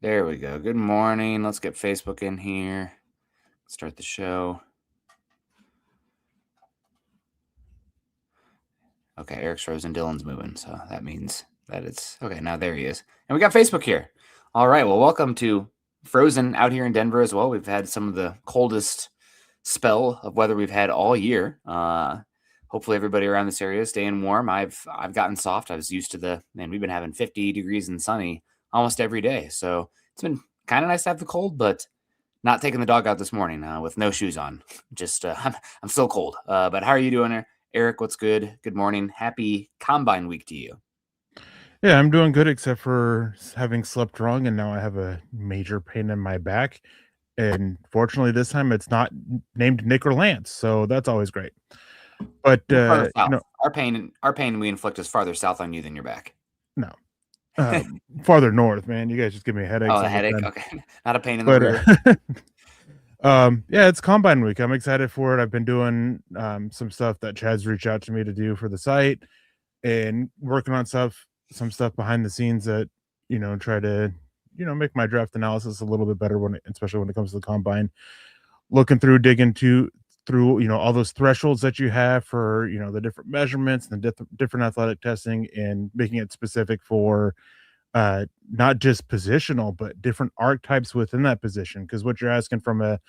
There we go. Good morning. Let's get Facebook in here. Start the show. Okay, Eric's frozen. Dylan's moving, so that means that it's okay. Now there he is, and we got Facebook here. All right. Well, welcome to Frozen out here in Denver as well. We've had some of the coldest spell of weather we've had all year. Hopefully, everybody around this area is staying warm. I've gotten soft. I was used to we've been having 50 degrees and sunny almost every day, so it's been kind of nice to have the cold, but not taking the dog out this morning with no shoes on. Just I'm still cold. But how are you doing, Eric? What's good? Good morning. Happy Combine Week to you. Yeah, I'm doing good except for having slept wrong and now I have a major pain in my back. And fortunately this time it's not named Nick or Lance, so that's always great. But We're farther south. Our pain we inflict is farther south on you than your back. no. Farther north, man. You guys just give me headaches. Oh, a headache. Time. Okay, not a pain in the But rear. yeah, it's Combine Week. I'm excited for it. I've been doing some stuff that Chad's reached out to me to do for the site and working on some stuff behind the scenes that try to make my draft analysis a little bit better especially when it comes to the combine. Looking through, digging through all those thresholds that you have for the different measurements and the different athletic testing, and making it specific for not just positional but different archetypes within that position, because what you're asking from a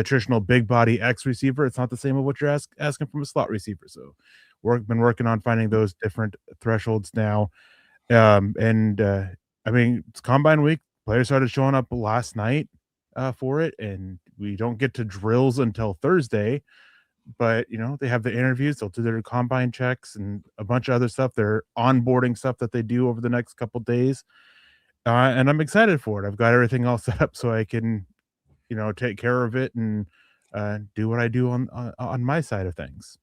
traditional big body X receiver, it's not the same as what you're asking from a slot receiver. So been working on finding those different thresholds now. And I mean, it's Combine Week. Players started showing up last night for it, and we don't get to drills until Thursday. But they have the interviews, they'll do their combine checks and a bunch of other stuff. Their onboarding stuff that they do over the next couple days, and I'm excited for it. I've got everything all set up so I can take care of it and do what I do on my side of things.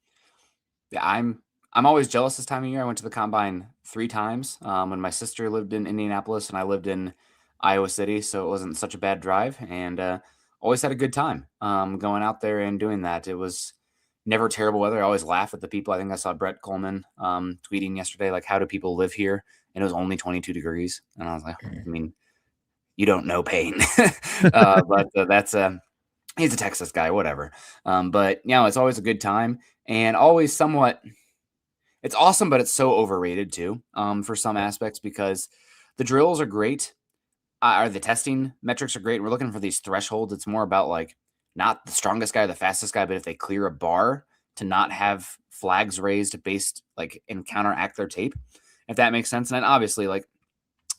Yeah, I'm always jealous this time of year. I went to the combine 3 times when my sister lived in Indianapolis and I lived in Iowa City, so it wasn't such a bad drive, and always had a good time going out there and doing that. It was never terrible weather. I always laugh at the people. I think I saw Brett Coleman tweeting yesterday, like, how do people live here? And it was only 22 degrees. And I was like, I mean, you don't know pain. But that's he's a Texas guy, whatever. But it's always a good time and always somewhat. It's awesome, but it's so overrated too for some aspects, because the drills are great. Or the testing metrics are great. We're looking for these thresholds. It's more about like not the strongest guy or the fastest guy, but if they clear a bar, to not have flags raised based like and counteract their tape, if that makes sense. And then obviously, like,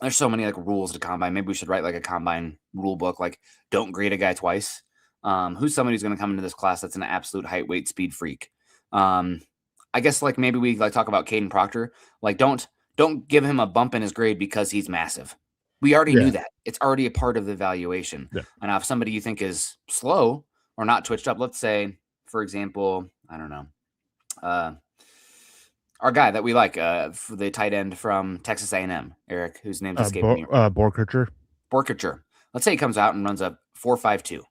there's so many like rules to combine. Maybe we should write like a combine rule book, like don't grade a guy twice. Who's somebody who's going to come into this class that's an absolute height, weight, speed freak? I guess like maybe we like talk about Caden Proctor. Like don't give him a bump in his grade because he's massive. We already knew that. It's already a part of the evaluation. Yeah. And now if somebody you think is slow or not twitched up, let's say, for example, I don't know, our guy that we like, for the tight end from Texas A&M, Eric, whose name's escaping me. Borkercher. Let's say he comes out and runs a 4.52,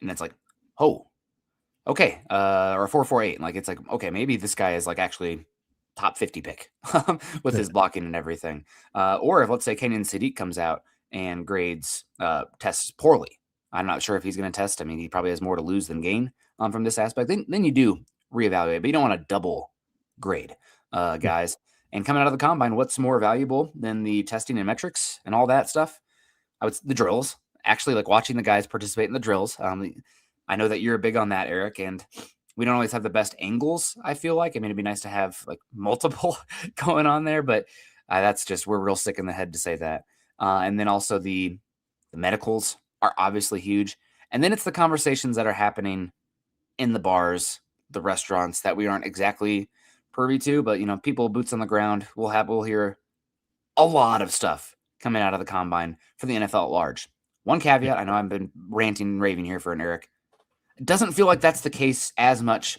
and it's like, oh, okay, or a 4.48, and like it's like, okay, maybe this guy is like actually top 50 pick with his blocking and everything. Or if, let's say, Kenyon Sadiq comes out and grades tests poorly, I'm not sure if he's going to test. I mean, he probably has more to lose than gain from this aspect. Then you do reevaluate, but you don't want to double grade guys. And coming out of the combine, what's more valuable than the testing and metrics and all that stuff? The drills. Actually, like watching the guys participate in the drills. I know that you're big on that, Eric, and we don't always have the best angles, I feel like. I mean, it'd be nice to have like multiple going on there, but that's just, we're real sick in the head to say that. And then also the medicals are obviously huge. And then it's the conversations that are happening in the bars, the restaurants, that we aren't exactly privy to, but people boots on the ground. We'll hear a lot of stuff coming out of the combine for the NFL at large. One caveat, I know I've been ranting and raving here for an Eric. It doesn't feel like that's the case as much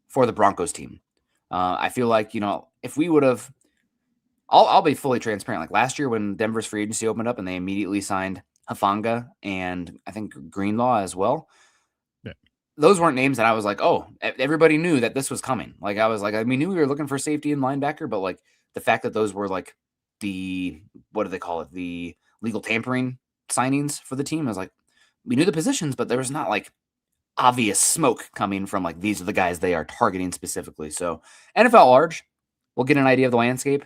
for the Broncos team. I feel like, if we would have, I'll be fully transparent. Like last year when Denver's free agency opened up and they immediately signed Hufanga and I think Greenlaw as well. Yeah. Those weren't names that I was like, oh, everybody knew that this was coming. Like I was like, we knew we were looking for safety and linebacker, but like the fact that those were like the, what do they call it? The legal tampering signings for the team. I was like, we knew the positions, but there was not like obvious smoke coming from like these are the guys they are targeting specifically. So NFL large, we'll get an idea of the landscape.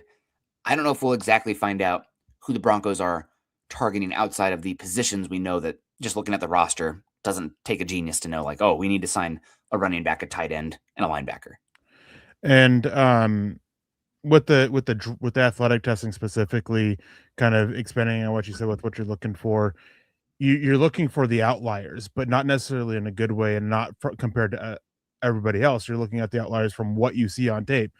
I don't know if we'll exactly find out who the Broncos are targeting outside of the positions. We know that just looking at the roster doesn't take a genius to know like, oh, we need to sign a running back, a tight end, and a linebacker. And with the athletic testing specifically, kind of expanding on what you said with what you're looking for, you're looking for the outliers, but not necessarily in a good way, and not compared to everybody else. You're looking at the outliers from what you see on tape.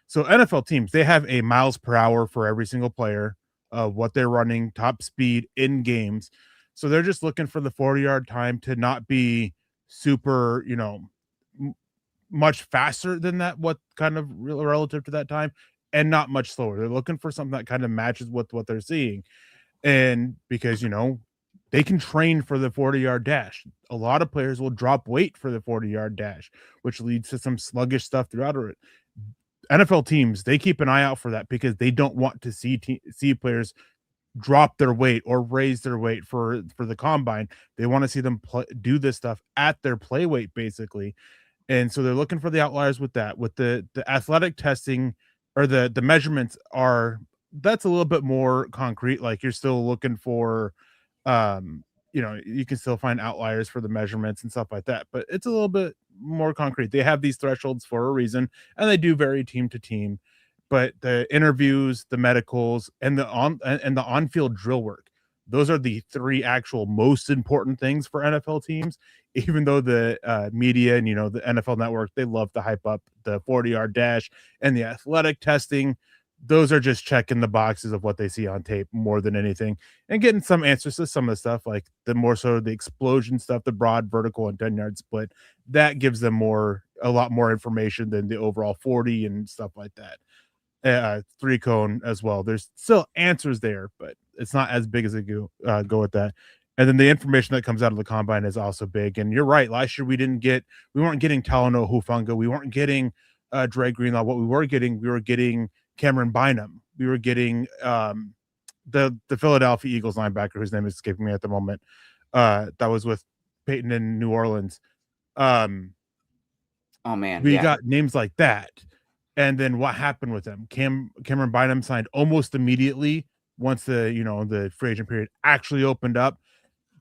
So NFL teams, they have a miles per hour for every single player of what they're running, top speed in games. So they're just looking for the 40-yard time to not be super, much faster than that, what kind of relative to that time, and not much slower. They're looking for something that kind of matches with what they're seeing. And because, they can train for the 40-yard dash. A lot of players will drop weight for the 40-yard dash, which leads to some sluggish stuff throughout it. NFL teams, they keep an eye out for that because they don't want to see players drop their weight or raise their weight for the combine. They want to see them do this stuff at their play weight, basically. And so they're looking for the outliers with that. With the athletic testing, or the measurements are, that's a little bit more concrete. Like, you're still looking for, you can still find outliers for the measurements and stuff like that, but it's a little bit more concrete. They have these thresholds for a reason, and they do vary team to team. But the interviews, the medicals, and the on-field drill work, those are the three actual most important things for NFL teams. Even though the media and the NFL Network, they love to hype up the 40-yard dash and the athletic testing. Those are just checking the boxes of what they see on tape more than anything, and getting some answers to some of the stuff, like the more so the explosion stuff, the broad, vertical, and 10-yard split. That gives them a lot more information than the overall 40 and stuff like that. Three cone as well. There's still answers there, but it's not as big as they go with that. And then the information that comes out of the combine is also big. And you're right. Last year we weren't getting Talanoa Hufanga. We weren't getting Dre Greenlaw. What we were getting Cameron Bynum. We were getting the Philadelphia Eagles linebacker, whose name is escaping me at the moment. That was with Peyton in New Orleans. Oh man, we got names like that. And then what happened with them? Cameron Bynum signed almost immediately once the free agent period actually opened up,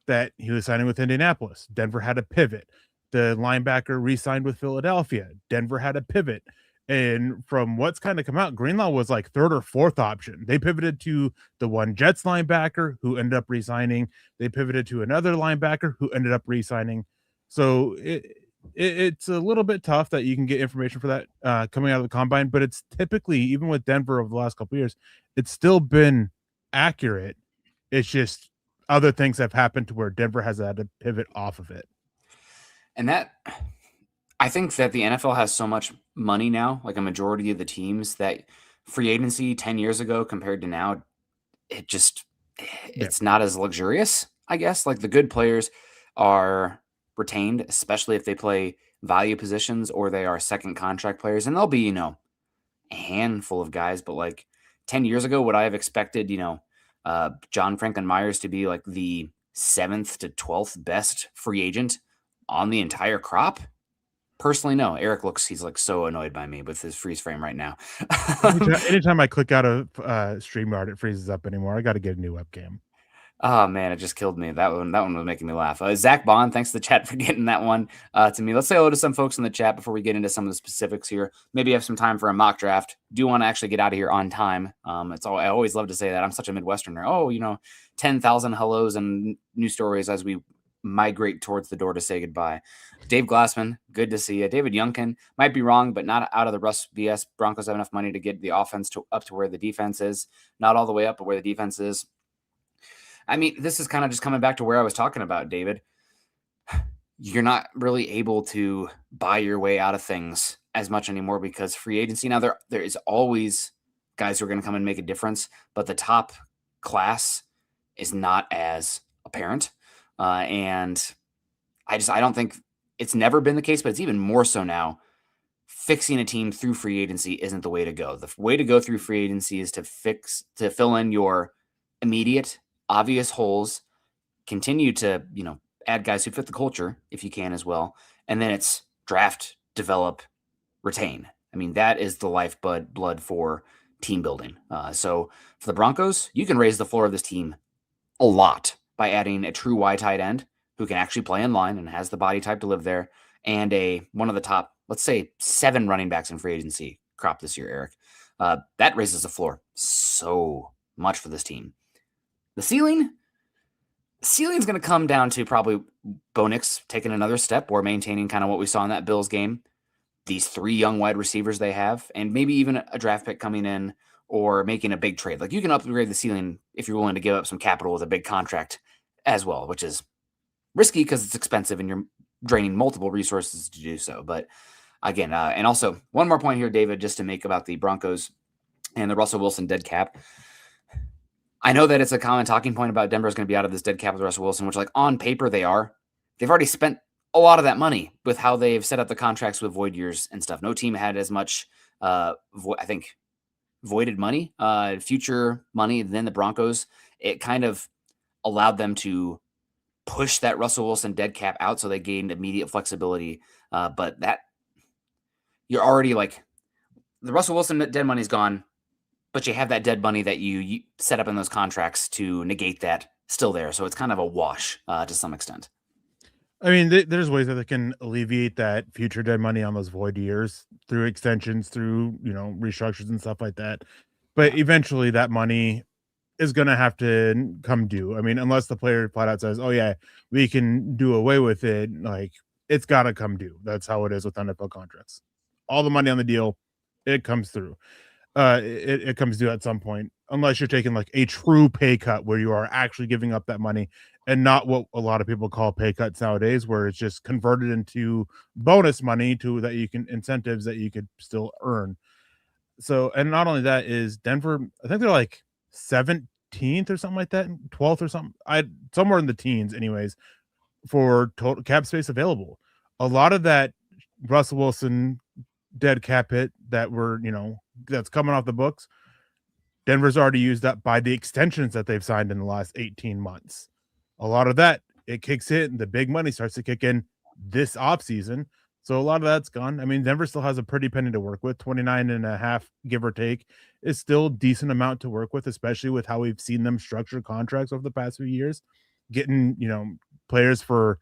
that he was signing with Indianapolis. Denver had a pivot. The linebacker re-signed with Philadelphia. Denver had a pivot. And from what's kind of come out, Greenlaw was like third or fourth option. They pivoted to the one Jets linebacker who ended up re-signing. They pivoted to another linebacker who ended up re-signing. So it's a little bit tough that you can get information for that coming out of the combine, but it's typically, even with Denver over the last couple of years, it's still been accurate. It's just other things have happened to where Denver has had to pivot off of it. And I think that the NFL has so much money now, like a majority of the teams, that free agency 10 years ago compared to now, it's not as luxurious, I guess. Like, the good players are retained, especially if they play value positions or they are second contract players. And there'll be, a handful of guys, but like 10 years ago, would I have expected, John Franklin Myers to be like the 7th to 12th best free agent on the entire crop? Personally, no. Eric he's like so annoyed by me with his freeze frame right now. Anytime I click out of StreamYard, it freezes up anymore. I got to get a new webcam. Oh man, it just killed me. That one was making me laugh. Zach Bond, thanks to the chat for getting that one to me. Let's say hello to some folks in the chat before we get into some of the specifics here. Maybe have some time for a mock draft. Do want to actually get out of here on time. I always love to say that. I'm such a Midwesterner. Oh, 10,000 hellos and new stories as we migrate towards the door to say goodbye. Dave Glassman, good to see you. David Youngkin, might be wrong, but not out of the Russ BS. Broncos have enough money to get the offense up to where the defense is. Not all the way up, but where the defense is. I mean, this is kind of just coming back to where I was talking about, David. You're not really able to buy your way out of things as much anymore because free agency, now there is always guys who are going to come and make a difference, but the top class is not as apparent. And I don't think it's never been the case, but it's even more so now. Fixing a team through free agency isn't the way to go. The way to go through free agency is to fill in your immediate obvious holes continue to, add guys who fit the culture if you can as well. And then it's draft, develop, retain. I mean, that is the lifeblood for team building. So for the Broncos, you can raise the floor of this team a lot by adding a true wide tight end who can actually play in line and has the body type to live there, and one of the top, let's say, 7 running backs in free agency crop this year, Eric. That raises the floor so much for this team. The ceiling's going to come down to probably Bo Nix taking another step or maintaining kind of what we saw in that Bills game. These 3 young wide receivers they have, and maybe even a draft pick coming in or making a big trade. Like, you can upgrade the ceiling if you're willing to give up some capital with a big contract as well, which is risky because it's expensive and you're draining multiple resources to do so. But again, and also one more point here, David, just to make about the Broncos and the Russell Wilson dead cap. I know that it's a common talking point about Denver is going to be out of this dead cap with Russell Wilson, which, like, on paper they are. They've already spent a lot of that money with how they've set up the contracts with void years and stuff. No team had as much, I think, voided money, future money than the Broncos. It kind of allowed them to push that Russell Wilson dead cap out, so they gained immediate flexibility. But that, you're already like, the Russell Wilson dead money is gone, but you have that dead money that you set up in those contracts to negate that still there. So it's kind of a wash to some extent. I mean, there's ways that they can alleviate that future dead money on those void years through extensions, through, restructures and stuff like that. But eventually that money is going to have to come due. I mean, unless the player flat out says, oh yeah, we can do away with it. Like, it's got to come due. That's how it is with NFL contracts. All the money on the deal, it comes through. It comes due at some point, unless you're taking like a true pay cut where you are actually giving up that money, and not what a lot of people call pay cuts nowadays, where it's just converted into bonus money to that you can incentives that you could still earn. So, and not only that is Denver, I think they're like 17th or something like that, 12th or something. Somewhere in the teens, anyways, for total cap space available. A lot of that Russell Wilson dead cap hit that that's coming off the books, Denver's already used up by the extensions that they've signed in the last 18 months. A lot of that, it kicks in, and the big money starts to kick in this offseason. So a lot of that's gone. I mean, Denver still has a pretty penny to work with. 29.5, give or take, is still a decent amount to work with, especially with how we've seen them structure contracts over the past few years, getting, players for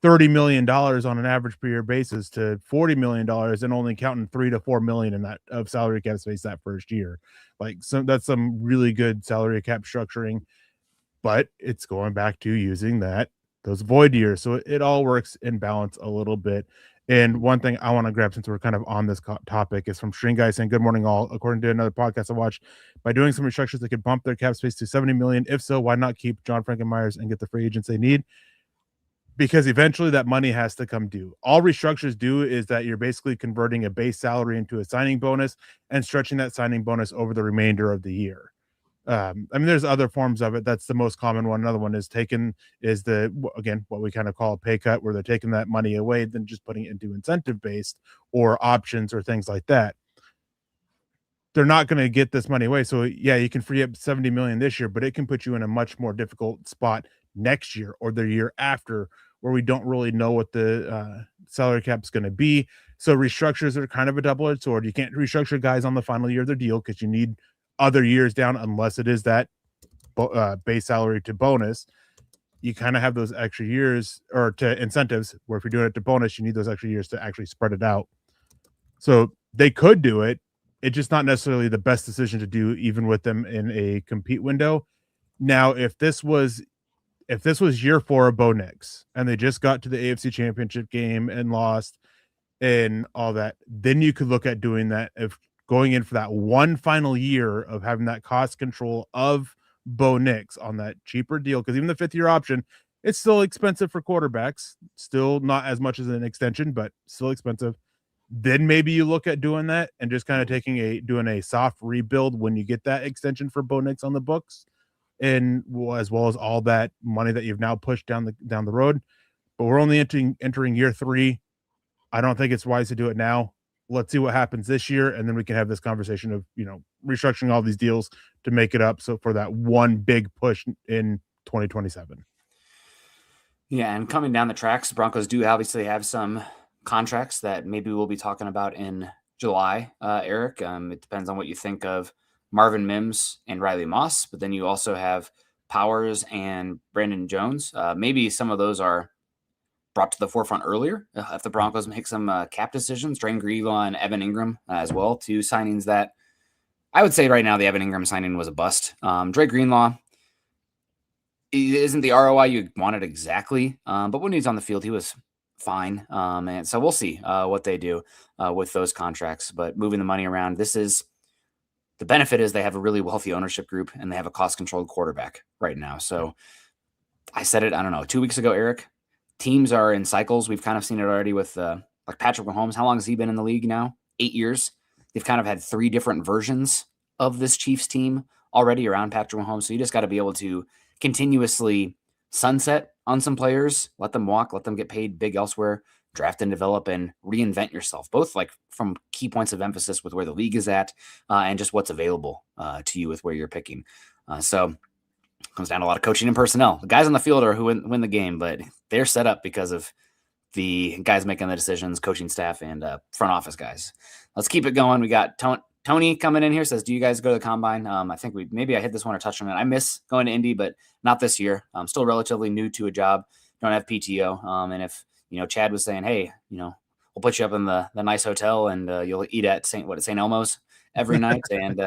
$30 million on an average per year basis to $40 million and only counting $3 to $4 million in that of salary cap space that first year. Like, that's some really good salary cap structuring, but it's going back to using those void years. So it all works in balance a little bit. And one thing I want to grab, since we're kind of on this topic, is from String Guy saying, good morning all. According to another podcast I watched, by doing some restructures, they could bump their cap space to 70 million. If so, why not keep John Frankenmeyers and get the free agents they need? Because eventually that money has to come due. All restructures do is that you're basically converting a base salary into a signing bonus and stretching that signing bonus over the remainder of the year. I mean, there's other forms of it. That's the most common one. Another one is what we kind of call a pay cut, where they're taking that money away, then just putting it into incentive based or options or things like that. They're not going to get this money away. So yeah, you can free up 70 million this year, but it can put you in a much more difficult spot next year or the year after, where we don't really know what the salary cap is going to be. So restructures are kind of a double-edged sword. You can't restructure guys on the final year of their deal because you need other years down, unless it is that base salary to bonus. You kind of have those extra years, or to incentives, where if you're doing it to bonus, you need those extra years to actually spread it out. So they could do it. It's just not necessarily the best decision to do, even with them in a compete window. Now, if this was year 4 of Bo Nix and they just got to the AFC Championship game and lost and all that, then you could look at doing that, if going in for that one final year of having that cost control of Bo Nix on that cheaper deal. Because even the 5th year option, it's still expensive for quarterbacks, still not as much as an extension, but still expensive. Then maybe you look at doing that and just kind of doing a soft rebuild when you get that extension for Bo Nix on the books, and as well as all that money that you've now pushed down the road. But we're only entering year 3. I don't think it's wise to do it now. Let's see what happens this year, and then we can have this conversation of restructuring all these deals to make it up, so for that one big push in 2027. Yeah, and coming down the tracks, Broncos do obviously have some contracts that maybe we'll be talking about in July, Eric. It depends on what you think of Marvin Mims and Riley Moss, but then you also have Powers and Brandon Jones. Maybe some of those are brought to the forefront earlier if the Broncos make some cap decisions. Drain Greenlaw and Evan Ingram as well, two signings that I would say right now the Evan Ingram signing was a bust. Dre Greenlaw isn't the ROI you wanted exactly, but when he's on the field, he was fine. And so we'll see what they do with those contracts. But moving the money around, the benefit is they have a really wealthy ownership group and they have a cost-controlled quarterback right now. So I said it, I don't know, 2 weeks ago, Eric. Teams are in cycles. We've kind of seen it already with like Patrick Mahomes. How long has he been in the league now? 8 years. They've kind of had 3 different versions of this Chiefs team already around Patrick Mahomes. So you just got to be able to continuously sunset on some players, let them walk, let them get paid big elsewhere, draft and develop and reinvent yourself, both like from key points of emphasis with where the league is at and just what's available to you with where you're picking. So it comes down to a lot of coaching and personnel. The guys on the field are who win the game, but they're set up because of the guys making the decisions, coaching staff, and front office guys. Let's keep it going. We got Tony coming in here, says, do you guys go to the combine? I think maybe I hit this one or touched on it. I miss going to Indy, but not this year. I'm still relatively new to a job. Don't have PTO. And if, Chad was saying, hey, we'll put you up in the nice hotel and you'll eat at St. Elmo's every night. And,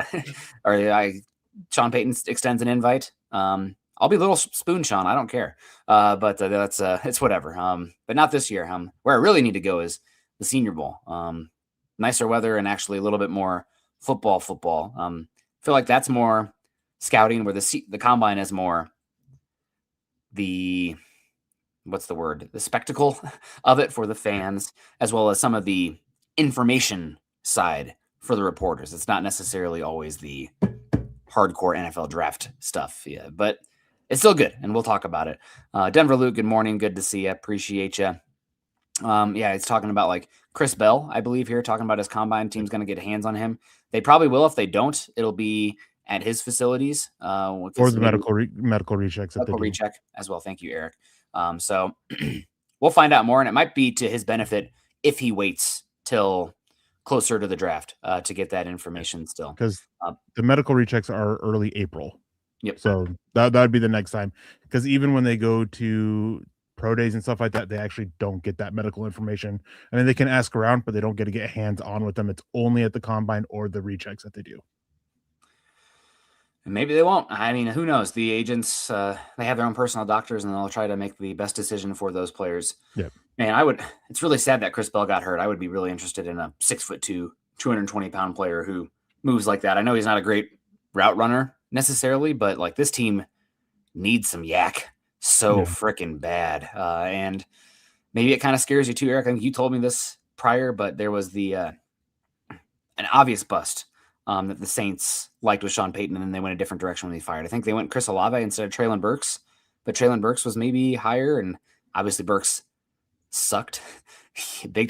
Sean Payton extends an invite. I'll be little spoon Sean. I don't care. But that's it's whatever. But not this year. Where I really need to go is the Senior Bowl. Nicer weather and actually a little bit more football. I feel like that's more scouting, where the combine is more the spectacle of it for the fans, as well as some of the information side for the reporters. It's not necessarily always the hardcore NFL draft stuff. Yeah, but it's still good, and we'll talk about it. Denver Luke, good morning. Good to see you. Appreciate you. It's talking about like Chris Bell, I believe here, talking about his combine team's going to get hands on him. They probably will. If they don't, it'll be at his facilities. Or the medical rechecks. Medical recheck as well. Thank you, Eric. So we'll find out more, and it might be to his benefit if he waits till closer to the draft to get that information still. Because the medical rechecks are early April. Yep. So that would be the next time. Because even when they go to pro days and stuff like that, they actually don't get that medical information. I mean, they can ask around, but they don't get to get hands on with them. It's only at the combine or the rechecks that they do. And maybe they won't. I mean, who knows? The agents, they have their own personal doctors, and they'll try to make the best decision for those players. Yeah. Man, it's really sad that Chris Bell got hurt. I would be really interested in a 6'2", 220-pound player who moves like that. I know he's not a great route runner necessarily, but like this team needs some yak so freaking bad. And maybe it kind of scares you too, Eric. I think you told me this prior, but there was an obvious bust that the Saints liked with Sean Payton, and then they went a different direction when he fired. I think they went Chris Olave instead of Treylon Burks, but Treylon Burks was maybe higher, and obviously Burks sucked.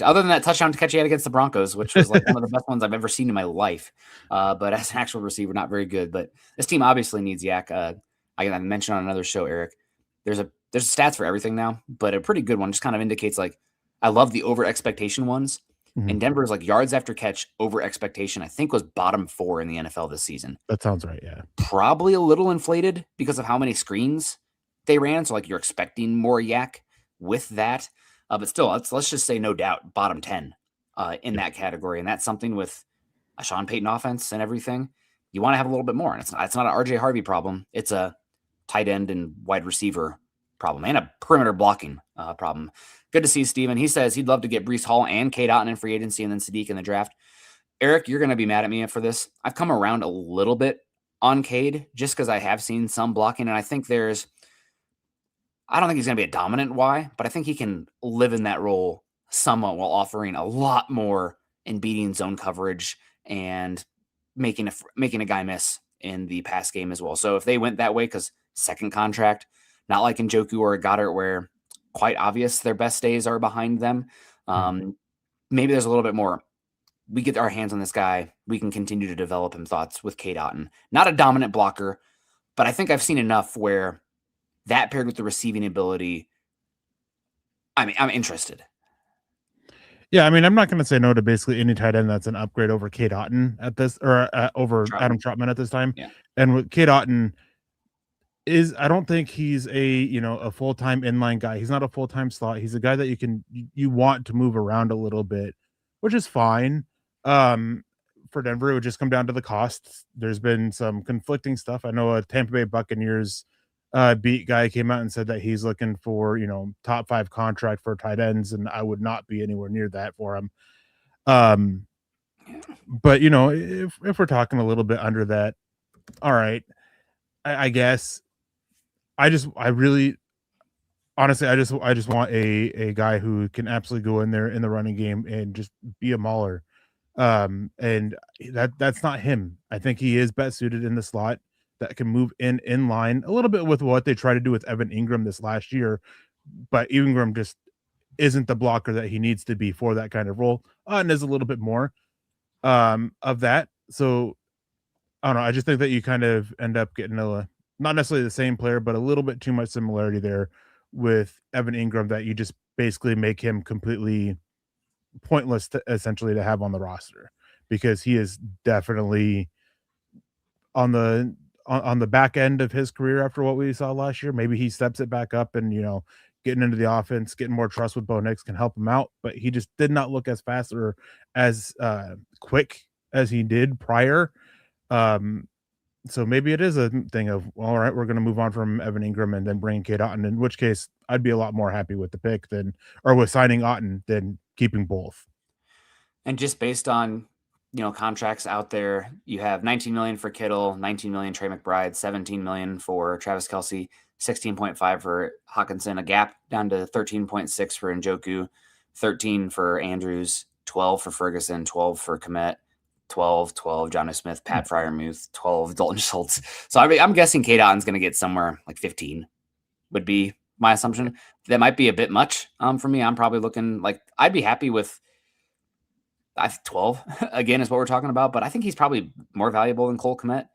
Other than that touchdown catch he had against the Broncos, which was like one of the best ones I've ever seen in my life. But as an actual receiver, not very good. But this team obviously needs yak. I mentioned on another show, Eric, there's stats for everything now, but a pretty good one just kind of indicates like I love the over expectation ones. Mm-hmm. And Denver's like yards after catch over expectation, I think was bottom 4 in the NFL this season. That sounds right. Yeah. Probably a little inflated because of how many screens they ran. So like you're expecting more yak with that. But still, let's just say no doubt bottom 10 in that category. And that's something with a Sean Payton offense and everything. You want to have a little bit more. And it's not an RJ Harvey problem. It's a tight end and wide receiver problem and a perimeter blocking problem. Good to see Steven. He says he'd love to get Breece Hall and Cade Otton in free agency and then Sadiq in the draft. Eric, you're going to be mad at me for this. I've come around a little bit on Cade just because I have seen some blocking. And I think I don't think he's going to be a dominant Y, but I think he can live in that role somewhat while offering a lot more in beating zone coverage and making a guy miss in the pass game as well. So if they went that way, because second contract, not like in Njoku or Goddard where quite obvious their best days are behind them. Maybe there's a little bit more. We get our hands on this guy. We can continue to develop him thoughts with Cade Otton. Not a dominant blocker, but I think I've seen enough where that paired with the receiving ability I mean, I'm interested. Yeah, I mean, I'm not going to say no to basically any tight end that's an upgrade over Cade Otton at this, or over Adam Troutman? Troutman at this time. Yeah. And with Cade Otton, I don't think he's a full-time inline guy. He's not a full-time slot. He's a guy that you want to move around a little bit, which is fine. Um, for Denver, it would just come down to the costs. There's been some conflicting stuff. I know a Tampa Bay Buccaneers beat guy came out and said that he's looking for, top 5 contract for tight ends, and I would not be anywhere near that for him. Um, but if we're talking a little bit under that, all right, I guess I really honestly I just want a guy who can absolutely go in there in the running game and just be a mauler. And that's not him. I think he is best suited in the slot that can move in line a little bit with what they tried to do with Evan Ingram this last year, but Ingram just isn't the blocker that he needs to be for that kind of role. And is a little bit more of that. So I don't know. I just think that you kind of end up getting not necessarily the same player, but a little bit too much similarity there with Evan Ingram that you just basically make him completely pointless essentially to have on the roster because he is definitely on the back end of his career after what we saw last year. Maybe he steps it back up and getting into the offense, getting more trust with Bo Nix can help him out, but he just did not look as fast or as quick as he did prior. So maybe it is a thing of, all right, we're going to move on from Evan Ingram and then bring Cade Otton, in which case I'd be a lot more happy with the pick or with signing Otton than keeping both. And just based on, contracts out there, you have 19 million for Kittle, 19 million Trey McBride, 17 million for Travis Kelce, 16.5 for Hawkinson, a gap down to 13.6 for Njoku, 13 for Andrews, 12 for Ferguson, 12 for Komet, 12, Jonnu Smith, Pat Fryermuth, 12, Dalton Schultz. So I'm guessing Cade Otton's going to get somewhere like 15 would be my assumption. That might be a bit much for me. I'm probably looking like I'd be happy with 12 again is what we're talking about, but I think he's probably more valuable than Cole Kmet,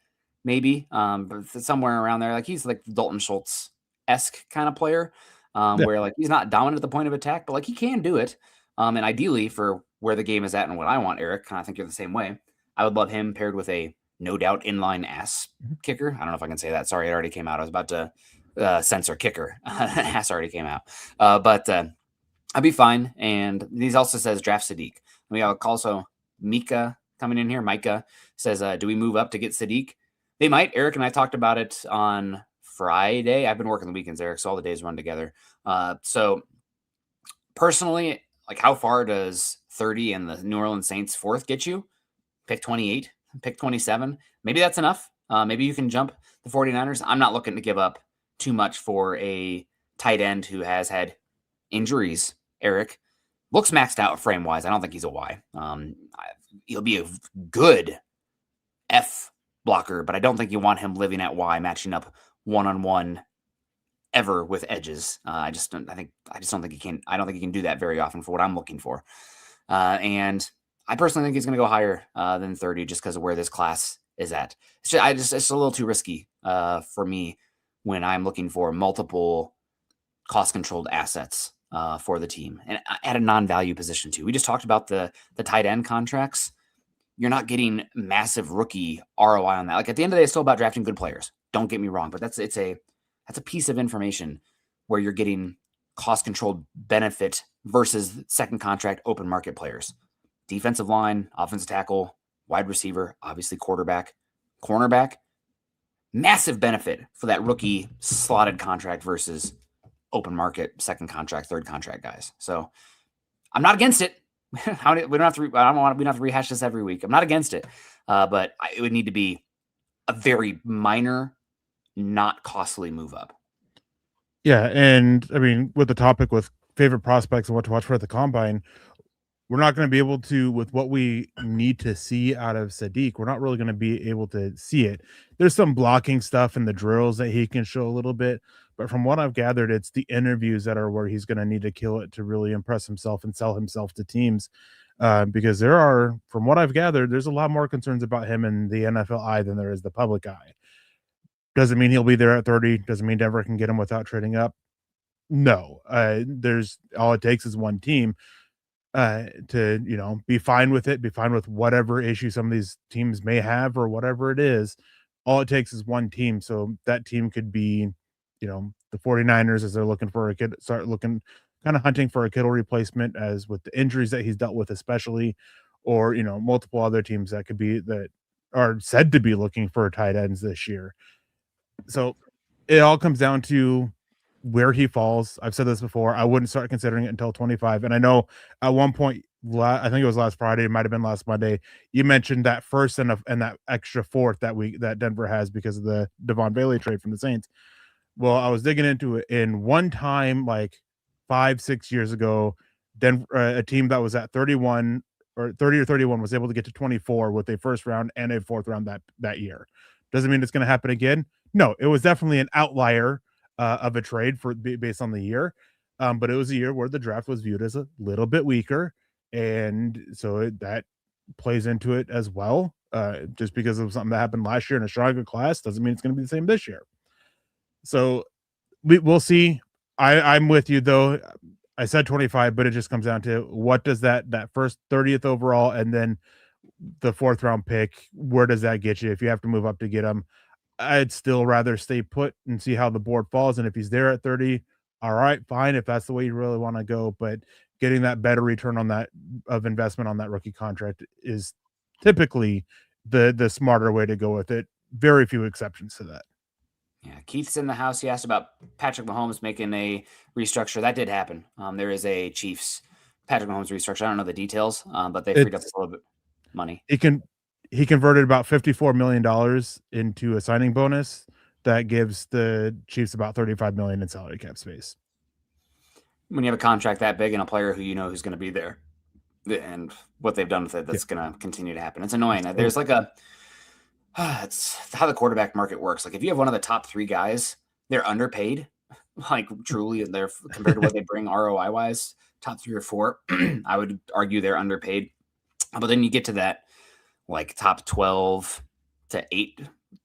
maybe, but somewhere around there. Like he's like Dalton Schultz-esque kind of player, Yeah. where like he's not dominant at the point of attack, but like he can do it. And ideally for where the game is at and what I want, Eric, and I think you're the same way. I would love him paired with a no doubt inline ass kicker. I don't know if I can say that. Sorry, it already came out. I was about to censor kicker. Ass already came out, but I'd be fine. And these also says draft Sadiq. We have also Mika coming in here. Micah says, do we move up to get Sadiq? They might. Eric and I talked about it on Friday. I've been working the weekends, Eric, so all the days run together. So personally, like how far does 30 and the New Orleans Saints fourth get you? Pick 28, pick 27. Maybe that's enough. Maybe you can jump the 49ers. I'm not looking to give up too much for a tight end who has had injuries, Eric. Looks maxed out frame wise. I don't think he's a Y. He'll be a good F blocker, but I don't think you want him living at Y, matching up one-on-one ever with edges. I just don't think he can. I don't think he can do that very often for what I'm looking for. And I personally think he's going to go higher than 30 just because of where this class is at. It's a little too risky for me when I'm looking for multiple cost-controlled assets for the team and at a non-value position too. We just talked about the tight end contracts. You're not getting massive rookie ROI on that. Like at the end of the day, it's still about drafting good players. Don't get me wrong, but that's a piece of information where you're getting cost-controlled benefit versus second contract open market players. Defensive line, offensive tackle, wide receiver, obviously quarterback, cornerback. Massive benefit for that rookie slotted contract versus open market, second contract, third contract guys. So I'm not against it. We don't have to rehash this every week. I'm not against it, but it would need to be a very minor, not costly move up. Yeah, and I mean, with the topic with favorite prospects and what to watch for at the combine, we're not going to be able to, with what we need to see out of Sadiq, we're not really going to be able to see it. There's some blocking stuff in the drills that he can show a little bit, but from what I've gathered, it's the interviews that are where he's going to need to kill it to really impress himself and sell himself to teams. Because from what I've gathered, there's a lot more concerns about him in the NFL eye than there is the public eye. Doesn't mean he'll be there at 30. Doesn't mean Denver can get him without trading up. No, there's all it takes is one team to, be fine with it, be fine with whatever issue some of these teams may have or whatever it is. All it takes is one team. So that team could be, the 49ers as they're looking for a kid, start looking kind of hunting for a Kittle replacement as with the injuries that he's dealt with, especially, or, multiple other teams that could be that are said to be looking for tight ends this year. So it all comes down to where he falls. I've said this before. I wouldn't start considering it until 25. And I know at one point, I think it was last Friday, it might have been last Monday. You mentioned that first and that extra fourth that week that Denver has because of the Devon Bailey trade from the Saints. Well, I was digging into it in one time, like 5, 6 years ago, Denver, a team that was at 31 or 30 or 31 was able to get to 24 with a first round and a fourth round that year. Doesn't mean it's going to happen again. No, it was definitely an outlier of a trade based on the year. But it was a year where the draft was viewed as a little bit weaker, and so that plays into it as well. Just because of something that happened last year in a stronger class doesn't mean it's going to be the same this year. So we'll see. I'm with you though. I said 25, but it just comes down to what does that first 30th overall and then the fourth round pick, where does that get you if you have to move up to get him? I'd still rather stay put and see how the board falls. And if he's there at 30, all right, fine. If that's the way you really want to go, but getting that better return on that of investment on that rookie contract is typically the smarter way to go with it. Very few exceptions to that. Yeah, Keith's in the house. He asked about Patrick Mahomes making a restructure. That did happen. There is a Chiefs Patrick Mahomes restructure. I don't know the details, but they freed up a little bit money. He converted about $54 million into a signing bonus that gives the Chiefs about $35 million in salary cap space. When you have a contract that big and a player who you know who's going to be there, and what they've done with it, that's going to continue to happen. It's annoying. There's like it's how the quarterback market works. Like if you have one of the top 3 guys, they're underpaid, like truly, and they're compared to what they bring ROI wise, top 3 or 4, I would argue they're underpaid. But then you get to that like top 12 to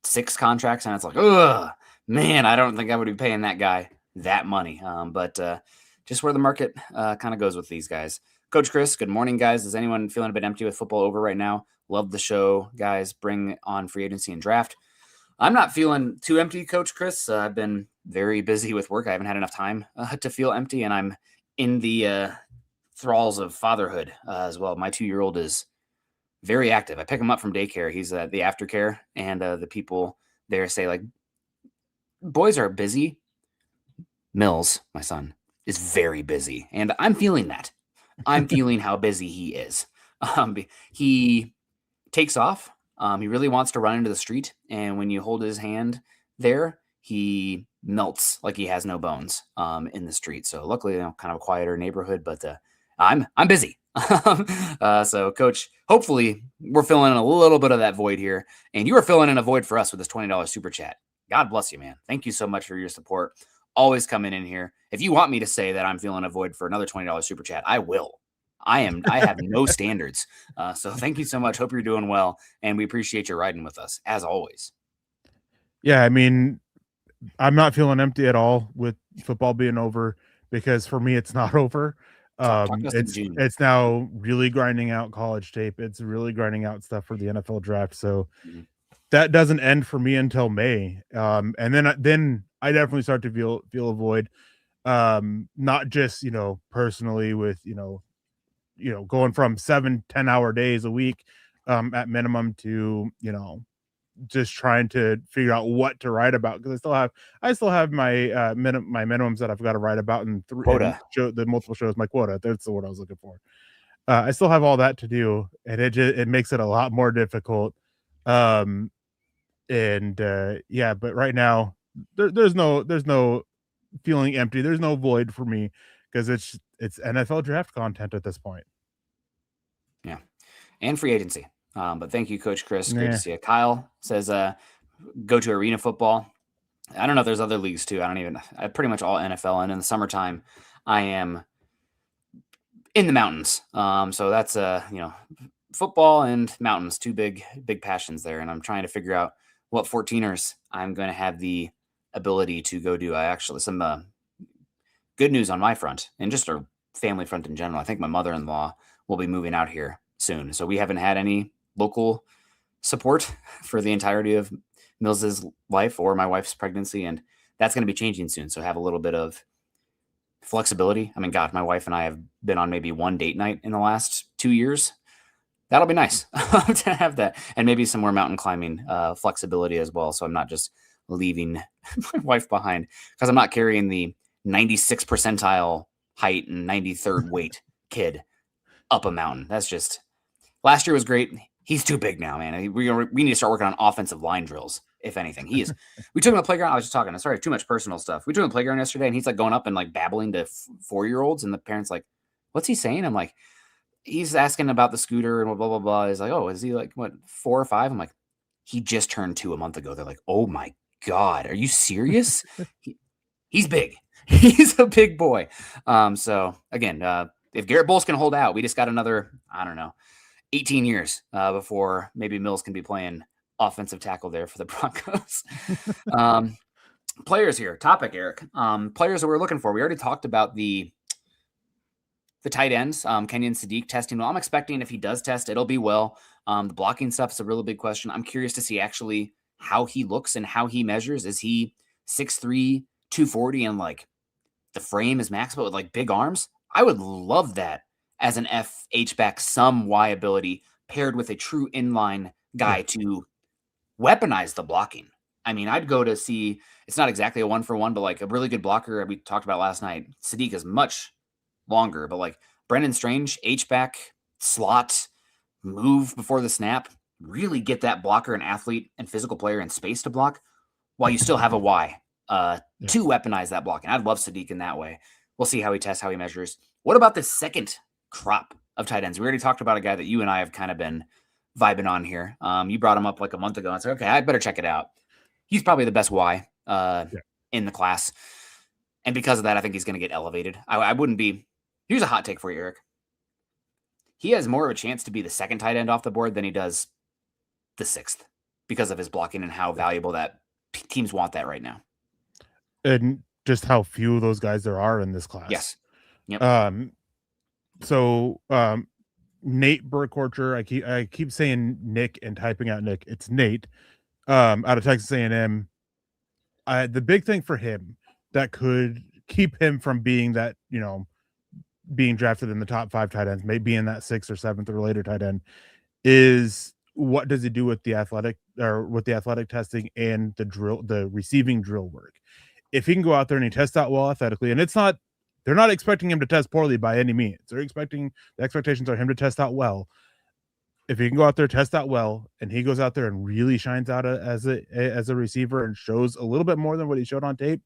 6 contracts, and it's like, ugh, man, I don't think I would be paying that guy that money. But just where the market kind of goes with these guys. Coach Chris, good morning, guys. Is anyone feeling a bit empty with football over right now? Love the show, guys. Bring on free agency and draft. I'm not feeling too empty, Coach Chris. I've been very busy with work. I haven't had enough time to feel empty, and I'm in the thralls of fatherhood as well. My 2-year-old is very active. I pick him up from daycare. He's the aftercare, and the people there say, like, boys are busy. Mills, my son, is very busy, and I'm feeling that. I'm feeling how busy he is. He takes off. He really wants to run into the street, and when you hold his hand there, he melts like he has no bones in the street. So luckily, kind of a quieter neighborhood, but I'm busy. So, Coach, hopefully we're filling in a little bit of that void here, and you are filling in a void for us with this $20 super chat. God bless you, man. Thank you so much for your support. Always coming in here. If you want me to say that I'm feeling a void for another $20 super chat, I will. I have no standards. So thank you so much. Hope you're doing well. And we appreciate you riding with us as always. Yeah. I mean, I'm not feeling empty at all with football being over because for me, it's not over. It's now really grinding out college tape. It's really grinding out stuff for the NFL draft. So that doesn't end for me until May. And then I definitely start to feel a void. Not just, personally with, going from 7-10 hour days a week at minimum to, just trying to figure out what to write about because I still have my my minimums that I've got to write about and the multiple shows, my quota. That's the word I was looking for. I still have all that to do, and it makes it a lot more difficult. Yeah, but right now there's no feeling empty. There's no void for me because it's NFL draft content at this point. Yeah, and free agency. But thank you, Coach Chris. Great to see you. Kyle says, go to arena football. I don't know if there's other leagues too. I pretty much all NFL. And in the summertime, I am in the mountains. So that's, football and mountains, 2 big passions there. And I'm trying to figure out what 14ers I'm going to have the ability to go do. I actually, some good news on my front and just our family front in general. I think my mother-in-law will be moving out here soon. So we haven't had any local support for the entirety of Mills's life or my wife's pregnancy. And that's going to be changing soon. So have a little bit of flexibility. I mean, God, my wife and I have been on maybe one date night in the last 2 years. That'll be nice to have that, and maybe some more mountain climbing flexibility as well. So I'm not just leaving my wife behind because I'm not carrying the 96th percentile height and 93rd weight kid up a mountain. That's just last year was great. He's too big now, man. We need to start working on offensive line drills. If anything, he is. We took him to the playground. I was just talking. Sorry, too much personal stuff. We took him to the playground yesterday, and he's like going up and like babbling to 4-year-olds, and the parents like, "What's he saying?" I'm like, "He's asking about the scooter and blah blah blah." He's like, "Oh, is he like what 4 or 5?" I'm like, "He just turned 2 a month ago." They're like, "Oh my God, are you serious?" He's big. He's a big boy. So again, if Garrett Bowles can hold out, we just got another, I don't know, 18 years before maybe Mills can be playing offensive tackle there for the Broncos. Players here, topic, Eric. Players that we're looking for. We already talked about the tight ends, Kenyon Sadiq testing well. I'm expecting if he does test, it'll be well. The blocking stuff is a really big question. I'm curious to see actually how he looks and how he measures. Is he 6'3", 240, and like the frame is max, but with like big arms? I would love that as an H-back, some Y ability paired with a true inline guy to weaponize the blocking. I mean, I'd go to see, it's not exactly a 1-for-1, but like a really good blocker we talked about last night. Sadiq is much longer, but like Brendan Strange, H-back, slot, move before the snap, really get that blocker and athlete and physical player in space to block while you still have a Y to weaponize that blocking. I'd love Sadiq in that way. We'll see how he tests, how he measures. What about the second crop of tight ends? We already talked about a guy that you and I have kind of been vibing on here. You brought him up like a month ago. I said, okay, I better check it out. He's probably the best Y in the class. And because of that, I think he's going to get elevated. I wouldn't be. Here's a hot take for you, Eric. He has more of a chance to be the second tight end off the board than he does the sixth because of his blocking and how valuable that teams want that right now. And just how few of those guys there are in this class. Yes. Yep. So Nate Burkholder, I keep saying Nick and typing out Nick. It's Nate out of Texas A&M. The big thing for him that could keep him from being that, being drafted in the top 5 tight ends, maybe in that 6th or 7th or later tight end, is what does he do with the athletic testing and the receiving drill work. If he can go out there and he tests out well athletically, and they're not expecting him to test poorly by any means. The expectations are him to test out well. If he can go out there, test out well, and he goes out there and really shines out as a receiver and shows a little bit more than what he showed on tape,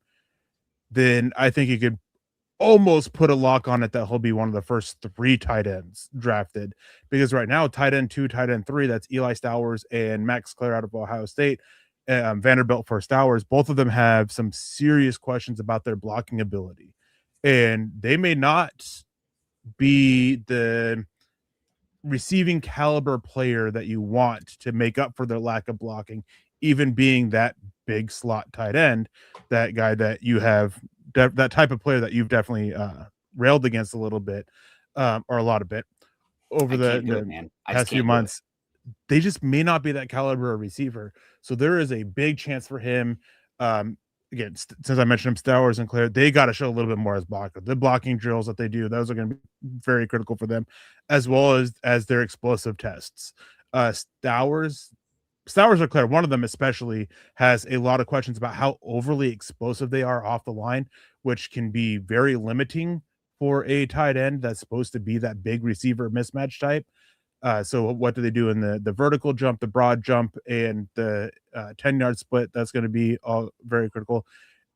then I think he could almost put a lock on it that he'll be one of the first 3 tight ends drafted. Because right now, tight end 2, tight end 3, that's Eli Stowers and Max Clare out of Ohio State, Vanderbilt for Stowers. Both of them have some serious questions about their blocking ability. And they may not be the receiving caliber player that you want to make up for their lack of blocking, even being that big slot tight end, that guy that you have, that type of player that you've definitely railed against a little bit or a lot of bit over the past few months. They just may not be that caliber of receiver. So there is a big chance for him. Again, since I mentioned him, Stowers and Claire, they got to show a little bit more as blocker. The blocking drills that they do, those are going to be very critical for them, as well as their explosive tests. Stowers or Claire, one of them especially, has a lot of questions about how overly explosive they are off the line, which can be very limiting for a tight end that's supposed to be that big receiver mismatch type. So what do they do in the vertical jump, the broad jump, and the 10-yard split? That's going to be all very critical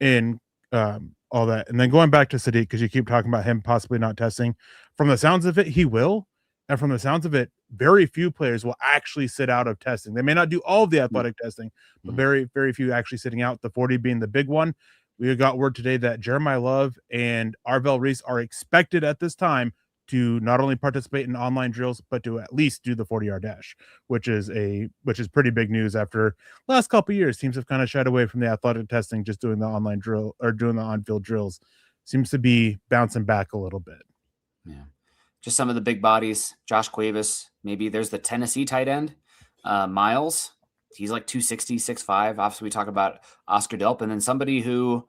in all that. And then going back to Sadiq, because you keep talking about him possibly not testing. From the sounds of it, he will. And from the sounds of it, very few players will actually sit out of testing. They may not do all of the athletic testing, but very, very few actually sitting out, the 40 being the big one. We got word today that Jeremiah Love and Arvell Reese are expected at this time to not only participate in online drills, but to at least do the 40-yard dash, which is pretty big news after last couple of years. Teams have kind of shied away from the athletic testing, just doing the online drill or doing the on-field drills. seems to be bouncing back a little bit. Yeah. Just some of the big bodies. Josh Cuevas. Maybe there's the Tennessee tight end, Miles. He's like 260, 6'5". Obviously, we talk about Oscar Delp, and then somebody who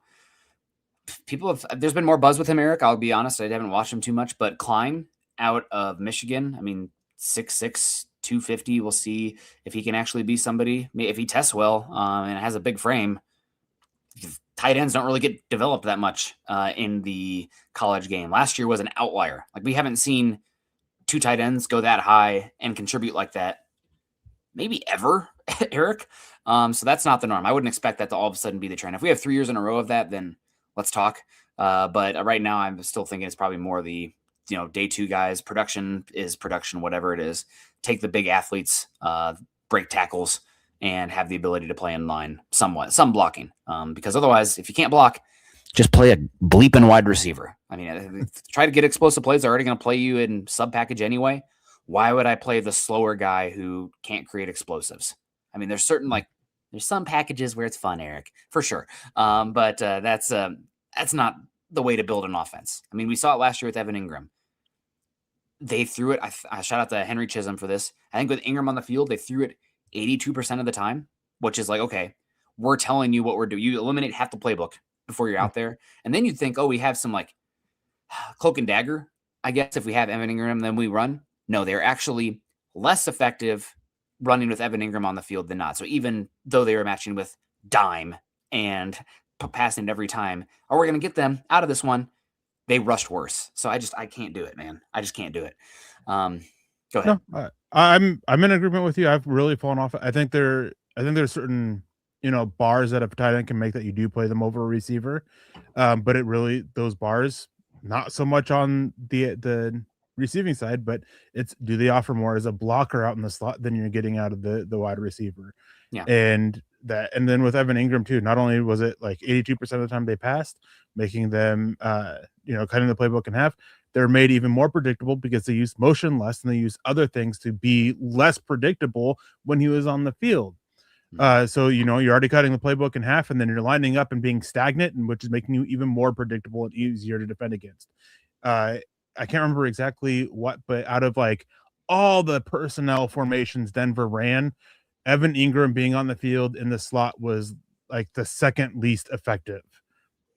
there's been more buzz with him, Eric. I'll be honest, I haven't watched him too much, but Klein out of Michigan, I mean, 6'6", 250. We'll see if he can actually be somebody. If he tests well and has a big frame, tight ends don't really get developed that much in the college game. Last year was an outlier. Like, we haven't seen two tight ends go that high and contribute like that maybe ever, Eric. So that's not the norm. I wouldn't expect that to all of a sudden be the trend. If we have 3 years in a row of that, then let's talk. But right now, I'm still thinking it's probably more the day two guys. Production is production, whatever it is. Take the big athletes, break tackles, and have the ability to play in line somewhat, some blocking. Because otherwise, if you can't block, just play a bleeping wide receiver. I mean, try to get explosive plays. They're already going to play you in sub package anyway. Why would I play the slower guy who can't create explosives? I mean, there's some packages where it's fun, Eric, for sure. But that's not the way to build an offense. I mean, we saw it last year with Evan Ingram. They threw it. I shout out to Henry Chisholm for this. I think with Ingram on the field, they threw it 82% of the time, which is like, okay, we're telling you what we're doing. You eliminate half the playbook before you're out there. And then you'd think, oh, we have some like cloak and dagger, I guess, if we have Evan Ingram, then we run. No, they're actually less effective running with Evan Ingram on the field than not. So even though they were matching with dime and passing it every time, or we're going to get them out of this one, they rushed worse. So I can't do it, man. I just can't do it. Go ahead. No, I'm in agreement with you. I've really fallen off. I think there's certain bars that a tight end can make that you do play them over a receiver, but it really, those bars, not so much on the receiving side, but it's, do they offer more as a blocker out in the slot than you're getting out of the wide receiver? Yeah. And then with Evan Ingram too, not only was it like 82% of the time they passed, making them cutting the playbook in half, they're made even more predictable because they use motion less and they use other things to be less predictable when he was on the field. So you're already cutting the playbook in half, and then you're lining up and being stagnant, and which is making you even more predictable and easier to defend against. I can't remember exactly what, but out of like all the personnel formations Denver ran, Evan Ingram being on the field in the slot was like the second least effective.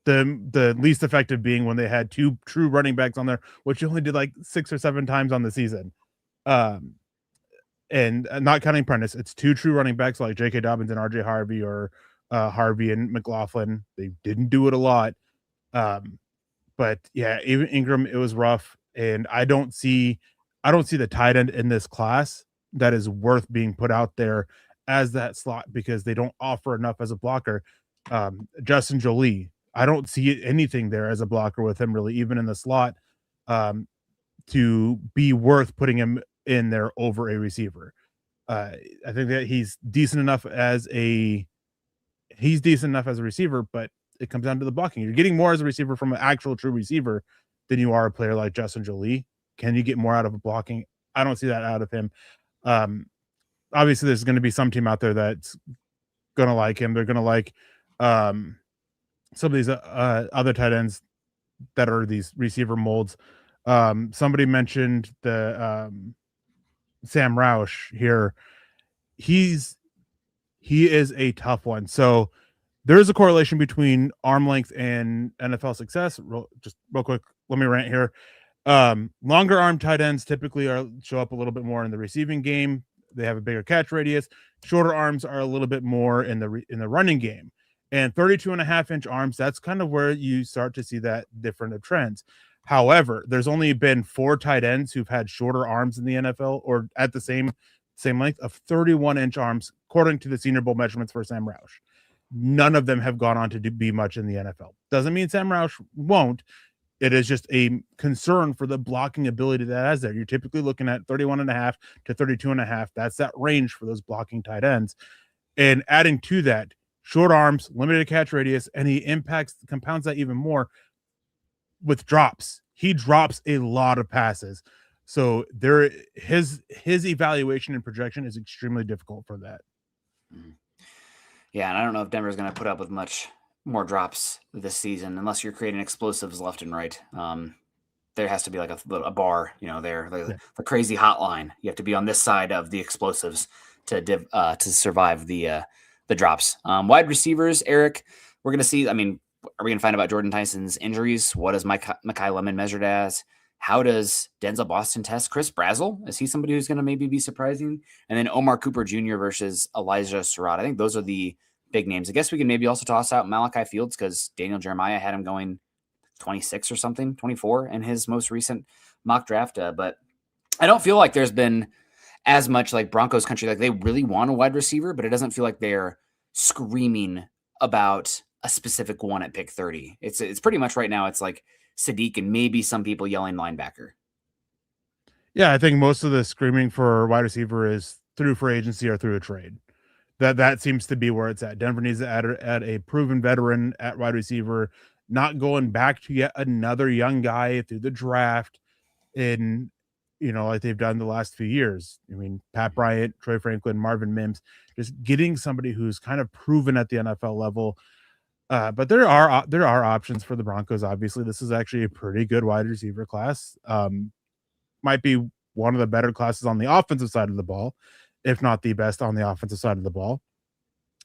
The least effective being when they had two true running backs on there, which you only did like 6 or 7 times on the season. And not counting Prentice, it's 2 true running backs like J.K. Dobbins and R.J. Harvey, or Harvey and McLaughlin. They didn't do it a lot. But yeah, even Ingram, it was rough. And I don't see the tight end in this class that is worth being put out there as that slot because they don't offer enough as a blocker. Justin Jolie, I don't see anything there as a blocker with him really, even in the slot, to be worth putting him in there over a receiver. I think that he's decent enough as a receiver, but it comes down to the blocking. You're getting more as a receiver from an actual true receiver than you are a player like Justin Jolie. Can you get more out of a blocking? I don't see that out of him. Obviously, there's going to be some team out there that's going to like him. They're going to like some of these other tight ends that are these receiver molds. Somebody mentioned the Sam Roush here. He is a tough one. So there is a correlation between arm length and NFL success. Just real quick, let me rant here. Longer arm tight ends typically show up a little bit more in the receiving game. They have a bigger catch radius. Shorter arms are a little bit more in the running game. And 32.5-inch arms, that's kind of where you start to see that different of trends. However, there's only been 4 tight ends who've had shorter arms in the NFL or at the same length of 31-inch arms, according to the Senior Bowl measurements for Sam Roush. None of them have gone on to be much in the NFL. Doesn't mean Sam Roush won't. It is just a concern for the blocking ability that has there. You're typically looking at 31.5 to 32.5. That's that range for those blocking tight ends. And adding to that, short arms, limited catch radius, and he compounds that even more with drops. He drops a lot of passes. So his evaluation and projection is extremely difficult for that. Yeah, and I don't know if Denver's going to put up with much more drops this season unless you're creating explosives left and right. There has to be like a bar, there, the crazy hotline. You have to be on this side of the explosives to survive the drops. Wide receivers, Eric, we're going to see. I mean, are we going to find about Jordan Tyson's injuries? What is Mekhi Lemon measured as? How does Denzel Boston test? Chris Brazzell, is he somebody who's going to maybe be surprising? And then Omar Cooper Jr. versus Elijah Surratt. I think those are the big names. I guess we can maybe also toss out Malachi Fields because Daniel Jeremiah had him going 26 or something, 24 in his most recent mock draft. But I don't feel like there's been as much like Broncos country. Like they really want a wide receiver, but it doesn't feel like they're screaming about a specific one at pick 30. It's pretty much right now. It's like Sadiq and maybe some people yelling linebacker. Yeah, I think most of the screaming for wide receiver is through free agency or through a trade. That seems to be where it's at. Denver needs to add a proven veteran at wide receiver, not going back to yet another young guy through the draft in, like they've done the last few years. I mean, Pat Bryant, Troy Franklin, Marvin Mims, just getting somebody who's kind of proven at the NFL level. But there are options for the Broncos. Obviously, this is actually a pretty good wide receiver class. Might be one of the better classes on the offensive side of the ball, if not the best on the offensive side of the ball.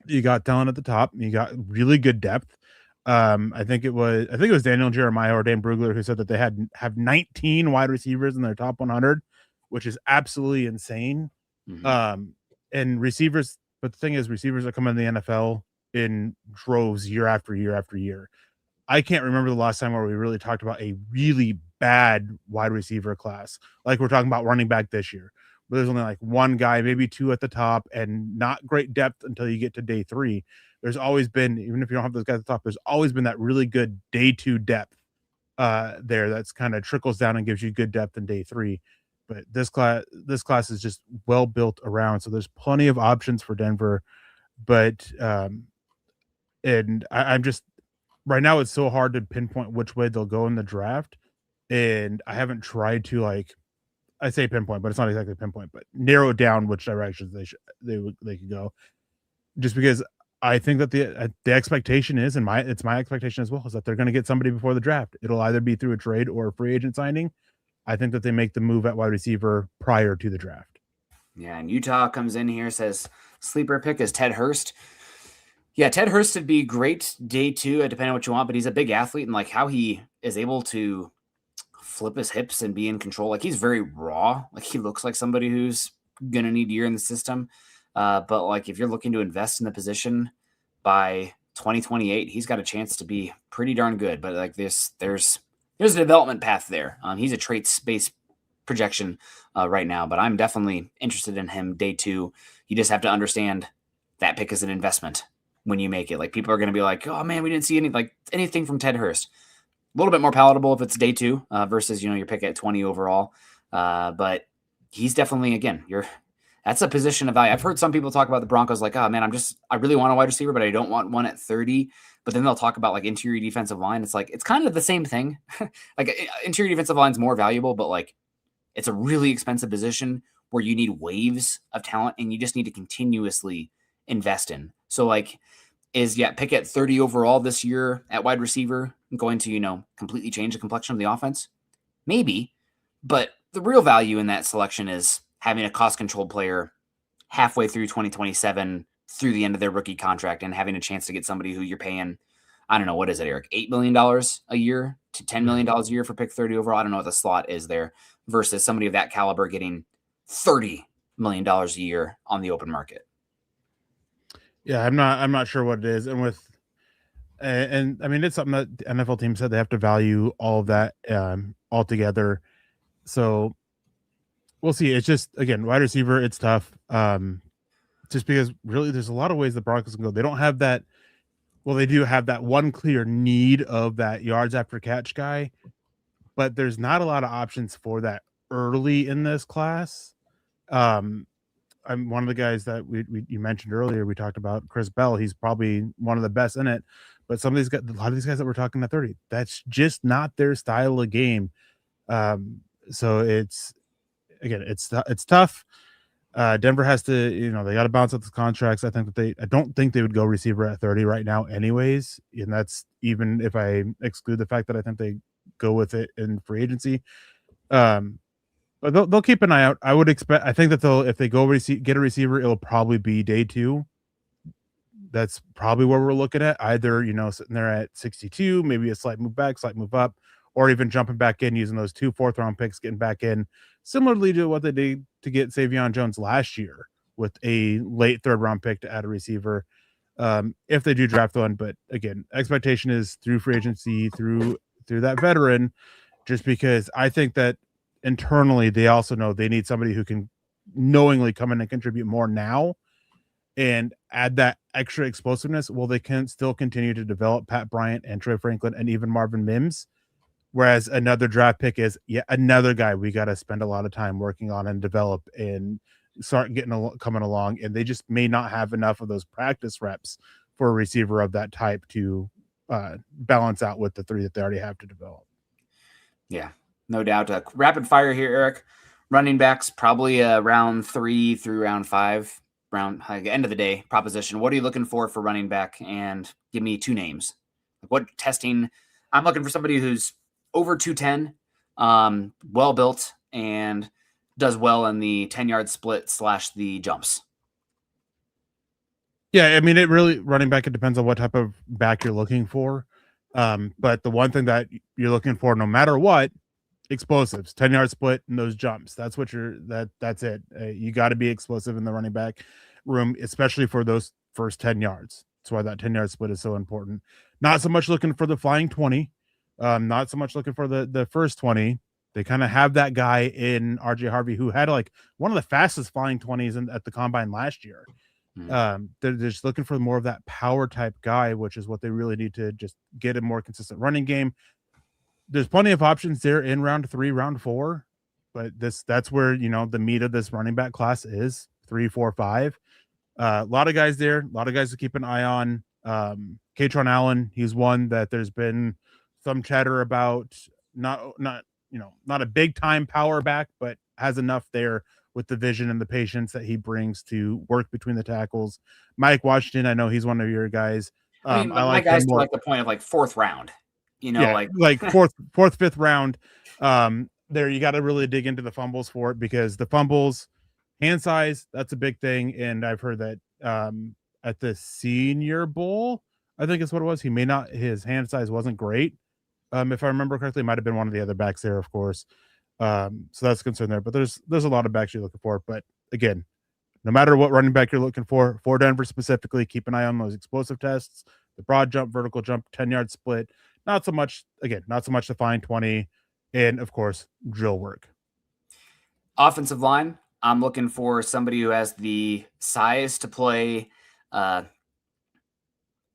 You got talent at the top. You got really good depth. I think it was Daniel Jeremiah or Dan Brugler who said that they have 19 wide receivers in their top 100, which is absolutely insane. Mm-hmm. And receivers, but the thing is, receivers are coming in the NFL in droves year after year after year. I can't remember the last time where we really talked about a really bad wide receiver class. Like we're talking about running back this year, where there's only like one guy, maybe two at the top, and not great depth until you get to day 3. There's always been, even if you don't have those guys at the top, there's always been that really good day 2 depth there that's kind of trickles down and gives you good depth in day 3. But this class is just well built around, so there's plenty of options for Denver. But and I'm just right now it's so hard to pinpoint which way they'll go in the draft, and I haven't tried to I say pinpoint, but it's not exactly pinpoint, but narrow down which directions they could go. Just because I think that the expectation is, and it's my expectation as well, is that they're going to get somebody before the draft. It'll either be through a trade or a free agent signing. I think that they make the move at wide receiver prior to the draft. Yeah, and Utah comes in here, says sleeper pick is Ted Hurst. Yeah, Ted Hurst would be great day 2, depending on what you want, but he's a big athlete, and like how he is able to flip his hips and be in control. Like he's very raw. Like he looks like somebody who's going to need a year in the system. But like if you're looking to invest in the position by 2028, he's got a chance to be pretty darn good. But like there's a development path there. He's a traits-based projection right now, but I'm definitely interested in him day 2. You just have to understand that pick is an investment when you make it. Like people are going to be like, oh man, we didn't see anything from Ted Hurst. A little bit more palatable if it's day 2 versus, your pick at 20 overall. But he's definitely, again, that's a position of value. I've heard some people talk about the Broncos like, oh man, I really want a wide receiver, but I don't want one at 30. But then they'll talk about like interior defensive line. It's like, it's kind of the same thing. Like interior defensive line is more valuable, but like it's a really expensive position where you need waves of talent and you just need to continuously invest in. So like, is pick at 30 overall this year at wide receiver going to, completely change the complexion of the offense? Maybe, but the real value in that selection is having a cost-controlled player halfway through 2027 through the end of their rookie contract and having a chance to get somebody who you're paying, I don't know, what is it, Eric, $8 million a year to $10 million a year for pick 30 overall? I don't know what the slot is there versus somebody of that caliber getting $30 million a year on the open market. Yeah, I'm not sure what it is. And I mean, it's something that the NFL team said they have to value all of that all together. So we'll see. It's just, again, wide receiver, it's tough. Just because really there's a lot of ways the Broncos can go. They don't have that. Well, they do have that one clear need of that yards after catch guy, but there's not a lot of options for that early in this class. I'm one of the guys that you mentioned earlier. We talked about Chris Bell. He's probably one of the best in it. But a lot of these guys that we're talking at 30, that's just not their style of game. So it's tough. Denver has to, they got to balance out the contracts. I don't think they would go receiver at 30 right now, anyways. And that's even if I exclude the fact that I think they go with it in free agency. Um, but they'll keep an eye out. I think that if they go get a receiver, it'll probably be day 2. That's probably where we're looking at. Either, sitting there at 62, maybe a slight move back, slight move up, or even jumping back in using those 2 4th-round picks, getting back in, similarly to what they did to get Savion Jones last year with a late 3rd-round pick to add a receiver. If they do draft one, but again, expectation is through free agency, through that veteran, just because I think that internally they also know they need somebody who can knowingly come in and contribute more now and add that extra explosiveness. Well, they can still continue to develop Pat Bryant and Troy Franklin and even Marvin Mims. Whereas another draft pick is yet another guy we got to spend a lot of time working on and develop and start coming along. And they just may not have enough of those practice reps for a receiver of that type to balance out with the 3 that they already have to develop. Yeah, no doubt. Rapid fire here, Eric. Running backs, probably round 3 through round 5. End of the day proposition. What are you looking for running back? And give me 2 names. What testing? I'm looking for somebody who's over 210, well built, and does well in the 10-yard split / the jumps. Yeah, I mean, running back, it depends on what type of back you're looking for. But the one thing that you're looking for, no matter what, explosives, 10-yard split, and those jumps. That's what that's it. You got to be explosive in the running back room, especially for those first 10 yards. That's why that 10-yard split is so important. Not so much looking for the flying 20, not so much looking for the first 20. They kind of have that guy in RJ Harvey who had like one of the fastest flying 20s at the combine last year. They're just looking for more of that power type guy, which is what they really need to just get a more consistent running game. There's plenty of options there in round 3, round 4, but that's where, the meat of this running back class is 3, 4, 5. A lot of guys there, a lot of guys to keep an eye on. Katron Allen, he's one that there's been some chatter about, not a big time power back, but has enough there with the vision and the patience that he brings to work between the tackles. Mike Washington, I know he's one of your guys. I like guys to like the point of like 4th round. Like fourth, 5th round. There you got to really dig into the fumbles for it, because the fumbles, hand size, that's a big thing. And I've heard that at the Senior Bowl, I think is what it was. His hand size wasn't great. If I remember correctly, it might have been one of the other backs there, of course. So that's a concern there. But there's a lot of backs you're looking for. But again, no matter what running back you're looking for Denver specifically, keep an eye on those explosive tests, the broad jump, vertical jump, 10-yard split. Not so much the fine 20, and of course, drill work. Offensive line, I'm looking for somebody who has the size to play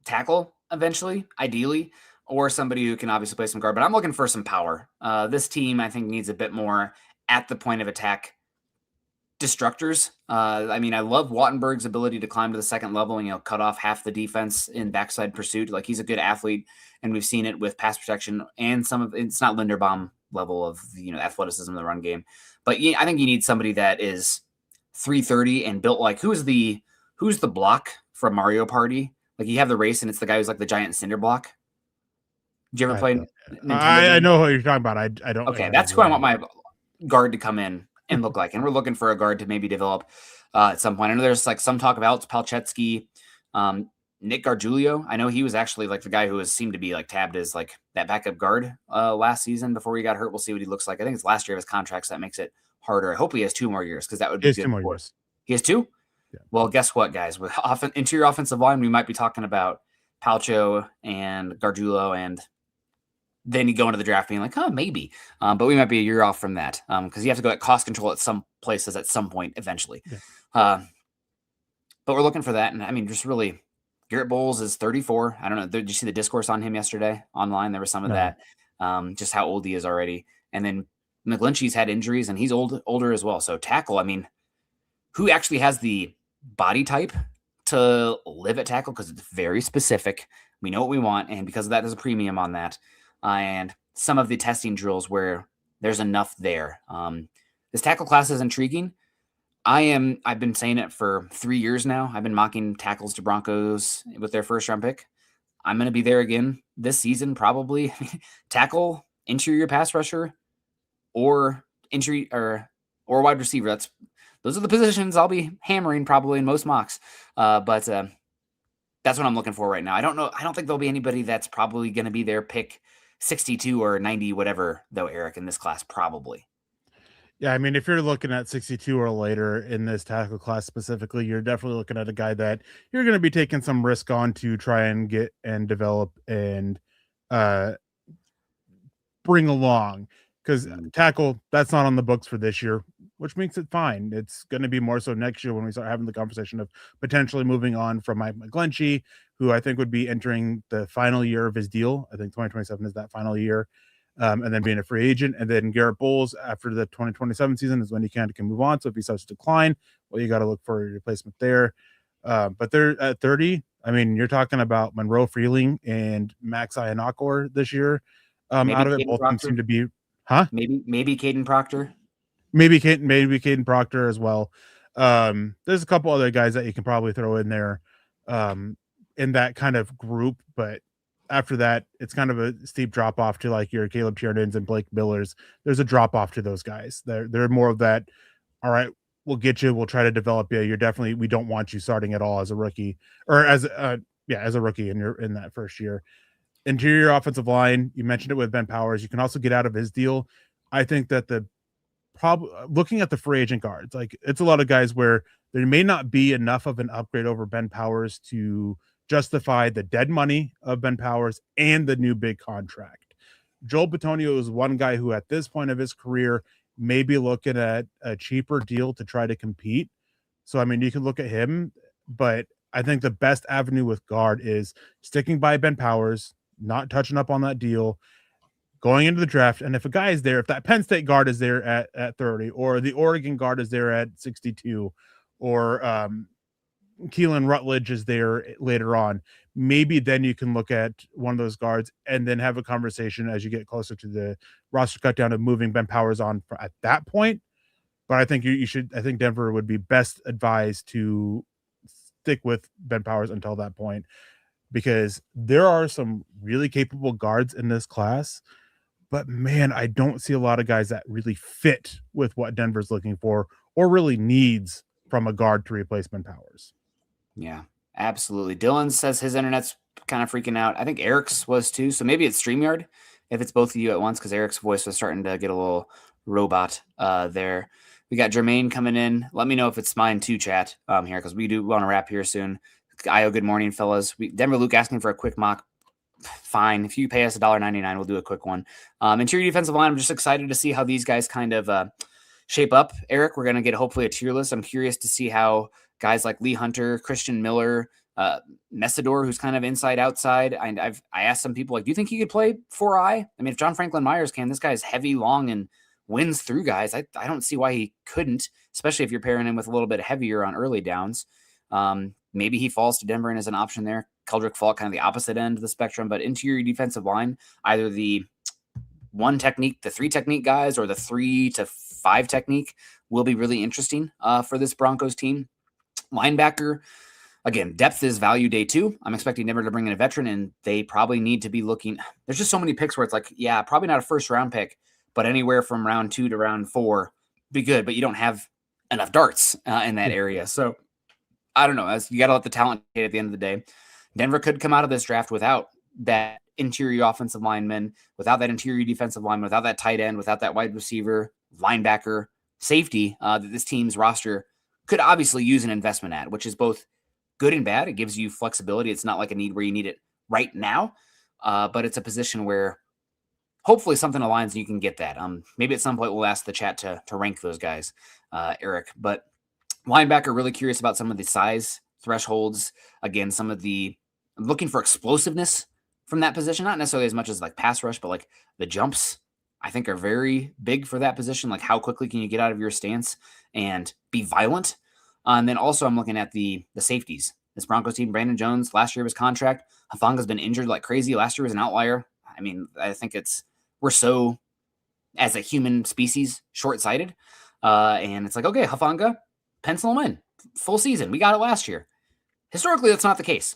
tackle eventually, ideally, or somebody who can obviously play some guard. But I'm looking for some power. This team, I think, needs a bit more at the point of attack destructors. I love Wattenberg's ability to climb to the second level and, cut off half the defense in backside pursuit. Like, he's a good athlete, and we've seen it with pass protection and it's not Linderbaum level of, athleticism in the run game. But I think you need somebody that is 330 and built like, who's the block from Mario Party? Like, you have the race and it's the guy who's like the giant cinder block. Did you ever play Nintendo? I know what you're talking about. I don't. Okay, that's who I want my guard to come in and look like. And we're looking for a guard to maybe develop at some point. I know there's like some talk of Alex Palczewski, Nick Gargiulo. I know he was actually like the guy who seemed to be like tabbed as like that backup guard last season before he got hurt. We'll see what he looks like. I think it's last year of his contract, so that makes it harder. I hope he has 2 more years, because that would be good. 2 more years. He has 2? Yeah. Well, guess what, guys? With interior offensive line, we might be talking about Palcho and Gargiulo, and then you go into the draft being like, oh, maybe. But we might be a year off from that, because you have to go at cost control at some places at some point eventually. Yeah. But we're looking for that. And just really, Garrett Bowles is 34. I don't know. Did you see the discourse on him yesterday online? There was some of that, just how old he is already. And then McGlinchey's had injuries, and he's older as well. So tackle, who actually has the body type to live at tackle? Because it's very specific. We know what we want. And because of that, there's a premium on that. And some of the testing drills where there's enough there. This tackle class is intriguing. I've been saying it for 3 years now. I've been mocking tackles to Broncos with their first round pick. I'm going to be there again this season, probably. Tackle, interior pass rusher, or interior or wide receiver. Those are the positions I'll be hammering probably in most mocks. But that's what I'm looking for right now. I don't know. I don't think there'll be anybody that's probably going to be their pick 62 or 90, whatever, though, Eric, in this class, probably. Yeah, I mean, if you're looking at 62 or later in this tackle class specifically, you're definitely looking at a guy that you're going to be taking some risk on to try and get and develop and uh, bring along. Because tackle, that's not on the books for this year, which makes it fine. It's going to be more so next year when we start having the conversation of potentially moving on from Mike McGlinchey, who I think would be entering the final year of his deal. I think 2027 is that final year. And then being a free agent. And then Garrett Bowles after the 2027 season is when he can move on. So if he starts to decline, well, you got to look for a replacement there. But they're at 30. I mean, you're talking about Monroe Freeling and Max Ianakor this year. Out of it, both of them seem to be, Maybe Caden Proctor. Maybe Caden Proctor as well. There's a couple other guys that you can probably throw in there in that kind of group, but after that, it's kind of a steep drop off to like your Caleb Tiernans and Blake Millers. There's a drop off to those guys. They're more of that. All right, we'll get you. We'll try to develop you. We don't want you starting at all as a rookie or as a rookie in that first year. Interior offensive line, you mentioned it with Ben Powers. You can also get out of his deal. I think that looking at the free agent guards, like it's a lot of guys where there may not be enough of an upgrade over Ben Powers to justify the dead money of Ben Powers and the new big contract. Joel Bitonio is one guy who at this point of his career may be looking at a cheaper deal to try to compete. So, I mean, you can look at him, but I think the best avenue with guard is sticking by Ben Powers, not touching up on that deal, going into the draft. And if a guy is there, if that Penn State guard is there at 30, or the Oregon guard is there at 62, or Keelan Rutledge is there later on, maybe then you can look at one of those guards and then have a conversation as you get closer to the roster cut down of moving Ben Powers on at that point. But I think I think Denver would be best advised to stick with Ben Powers until that point, because there are some really capable guards in this class, but man, I don't see a lot of guys that really fit with what Denver's looking for or really needs from a guard to replace Ben Powers. Yeah, absolutely. Dylan says his internet's kind of freaking out. I think Eric's was too. So maybe it's StreamYard if it's both of you at once, because Eric's voice was starting to get a little robot there. We got Jermaine coming in. Let me know if it's mine too, chat, here, because we do want to wrap here soon. Io, good morning, fellas. Denver Luke asking for a quick mock. Fine. If you pay us $1.99, we'll do a quick one. Interior defensive line, I'm just excited to see how these guys kind of shape up. Eric, we're going to get hopefully a tier list. I'm curious to see how guys like Lee Hunter, Christian Miller, Messidor, who's kind of inside outside. I asked some people, like, do you think he could play 4I? I mean, if John Franklin Myers can, this guy is heavy, long, and wins through guys. I don't see why he couldn't, especially if you're pairing him with a little bit heavier on early downs. Maybe he falls to Denver and is an option there. Keldrick Faulk, kind of the opposite end of the spectrum, but interior defensive line, either the 1 technique, the 3 technique guys, or the 3 to 5 technique will be really interesting for this Broncos team. Linebacker, again, depth is value day 2. I'm expecting Denver to bring in a veteran, and they probably need to be looking. There's just so many picks where it's like, yeah, probably not a first round pick, but anywhere from round 2 to round 4 be good, but you don't have enough darts in that area. So I don't know. You got to let the talent hit at the end of the day. Denver could come out of this draft without that interior offensive lineman, without that interior defensive lineman, without that tight end, without that wide receiver, linebacker, safety that this team's roster could obviously use an investment at, which is both good and bad. It gives you flexibility. It's not like a need where you need it right now, but it's a position where hopefully something aligns and you can get that. Maybe at some point we'll ask the chat to rank those guys, Eric. But linebacker, really curious about some of the size thresholds. Again, I'm looking for explosiveness from that position, not necessarily as much as like pass rush, but like the jumps I think are very big for that position. Like how quickly can you get out of your stance and be violent? And then also I'm looking at the safeties. This Broncos team, Brandon Jones, last year of his contract. Hafanga's been injured like crazy. Last year was an outlier. I mean, I think we're so, as a human species, short-sighted. And it's like, okay, Hafanga, pencil him in full season. We got it last year. Historically, that's not the case.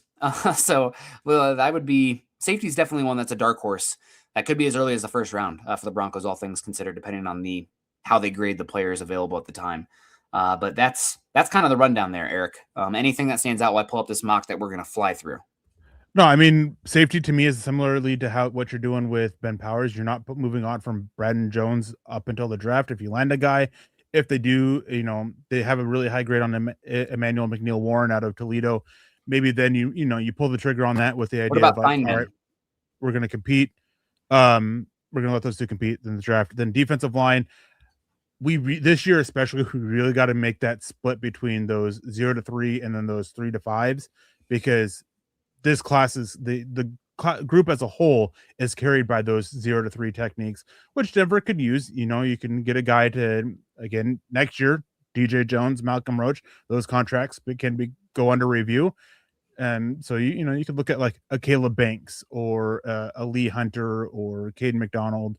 So I would be safety is definitely one that's a dark horse that could be as early as the first round for the Broncos, all things considered, depending on how they grade the players available at the time. But that's kind of the rundown there, Eric. Anything that stands out while I pull up this mock that we're going to fly through? No, I mean, safety to me is similarly to what you're doing with Ben Powers. You're not moving on from Braden Jones up until the draft. If you land a guy, if they do, they have a really high grade on Emmanuel McNeil Warren out of Toledo. Maybe then you pull the trigger on that with the idea of like, all right, we're going to compete. We're going to let those two compete in the draft. Then defensive line, this year especially, we really got to make that split between those 0 to 3 and then those 3 to 5s, because this class is the group as a whole is carried by those 0 to 3 techniques, which Denver could use. You can get a guy to, again, next year, DJ Jones, Malcolm Roach, those contracts can go under review. And so, you could look at like a Caleb Banks or a Lee Hunter or Caden McDonald.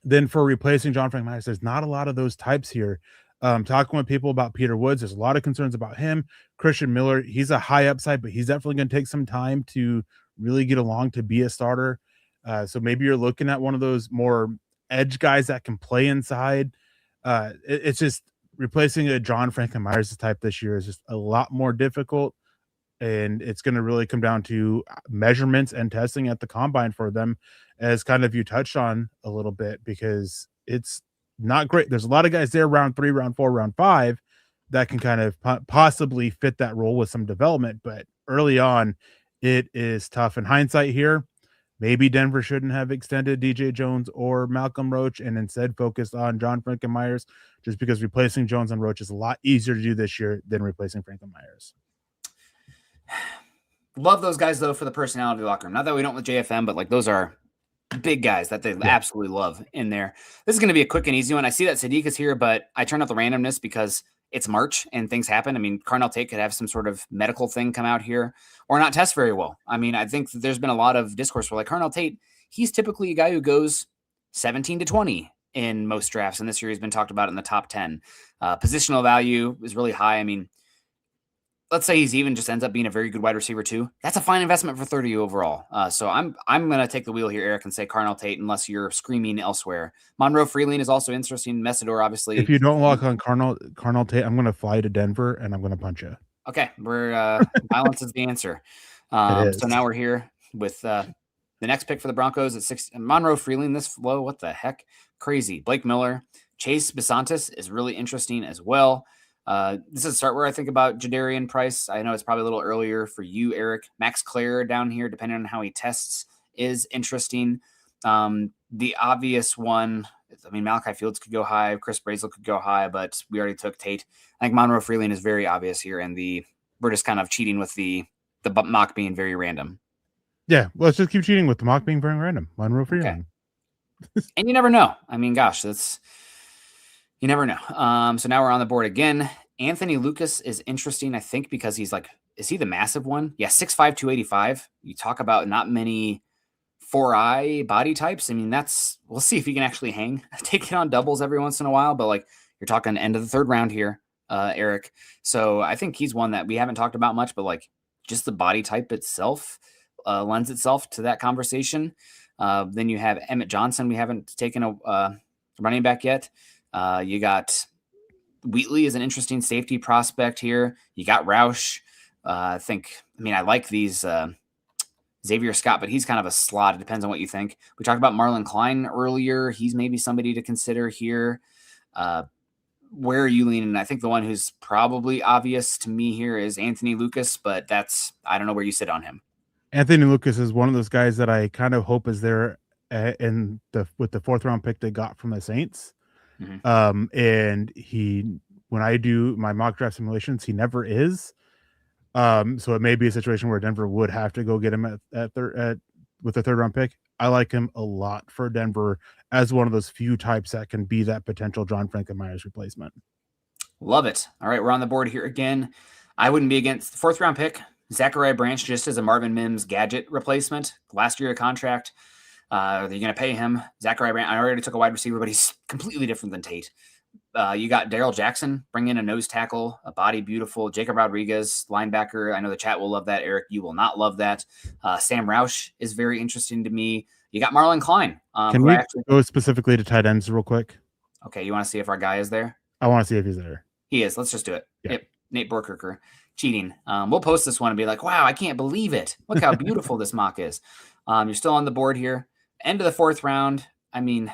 Then for replacing John Frank Myers, there's not a lot of those types here. Talking with people about Peter Woods, there's a lot of concerns about him. Christian Miller, he's a high upside, but he's definitely going to take some time to really get along to be a starter. So maybe you're looking at one of those more edge guys that can play inside. It's just replacing a John Franklin Myers type this year is just a lot more difficult. And it's going to really come down to measurements and testing at the combine for them, as kind of you touched on a little bit, because it's not great. There's a lot of guys there round 3, round 4, round 5 that can kind of possibly fit that role with some development. But early on, it is tough. In hindsight here, maybe Denver shouldn't have extended DJ Jones or Malcolm Roach and instead focused on John Franklin Myers, just because replacing Jones and Roach is a lot easier to do this year than replacing Franklin Myers. Love those guys, though, for the personality locker room. Not that we don't with JFM, but like those are big guys that they absolutely love in there. This is going to be a quick and easy one. I see that Sadiq is here, but I turned off the randomness because it's March and things happen. I mean, Carnell Tate could have some sort of medical thing come out here or not test very well. I mean, I think there's been a lot of discourse where like Carnell Tate, he's typically a guy who goes 17 to 20 in most drafts. And this year he's been talked about in the top 10. Positional value is really high. I mean, let's say he's even just ends up being a very good wide receiver too. That's a fine investment for 30 overall. So I'm going to take the wheel here, Eric, and say Carnell Tate, unless you're screaming elsewhere. Monroe Freeling is also interesting. Messidor, obviously. If you don't lock on Carnell Tate, I'm going to fly to Denver and I'm going to punch you. Okay. Violence is the answer. So now we're here with the next pick for the Broncos at 6. Monroe Freeling, this flow, what the heck? Crazy. Blake Miller. Chase Besantis is really interesting as well. This is a start where I think about Jadarian Price. I know it's probably a little earlier for you, Eric. Max Clare down here, depending on how he tests, is interesting. The obvious one, I mean, Malachi Fields could go high. Chris Brazel could go high, but we already took Tate. I think Monroe Freeling is very obvious here, and we're just kind of cheating with the mock being very random. Yeah, let's just keep cheating with the mock being very random. Monroe Freeling. Okay. And you never know. I mean, gosh, you never know. So now we're on the board again. Anthony Lucas is interesting, I think, because he's like, is he the massive one? Yeah, 6'5", 285. You talk about not many 4-eye body types. I mean, we'll see if he can actually hang. Take it on doubles every once in a while, but like you're talking end of the 3rd round here, Eric. So I think he's one that we haven't talked about much, but like just the body type itself lends itself to that conversation. Then you have Emmett Johnson. We haven't taken a running back yet. You got Wheatley is an interesting safety prospect here. You got Roush. I like these Xavier Scott, but he's kind of a slot. It depends on what you think. We talked about Marlon Klein earlier. He's maybe somebody to consider here. Where are you leaning? I think the one who's probably obvious to me here is Anthony Lucas, but I don't know where you sit on him. Anthony Lucas is one of those guys that I kind of hope is there with the 4th round pick they got from the Saints. Mm-hmm. And when I do my mock draft simulations, he never is. So it may be a situation where Denver would have to go get him with the 3rd round pick. I like him a lot for Denver as one of those few types that can be that potential John Franklin Myers replacement. Love it. All right, we're on the board here again. I wouldn't be against the 4th round pick. Zachariah Branch just as a Marvin Mims gadget replacement. Last year of contract. Are you going to pay him? Zachariah Branch, I already took a wide receiver, but he's completely different than Tate. You got Daryl Jackson, bring in a nose tackle, a body beautiful. Jacob Rodriguez, linebacker. I know the chat will love that. Eric, you will not love that. Sam Roush is very interesting to me. You got Marlon Klein. Can we go specifically to tight ends real quick? Okay, you want to see if our guy is there? I want to see if he's there. He is. Let's just do it. Yeah. Yep. Nate Borkerker. Cheating. We'll post this one and be like, wow, I can't believe it. Look how beautiful this mock is. You're still on the board here. End of the 4th round. I mean,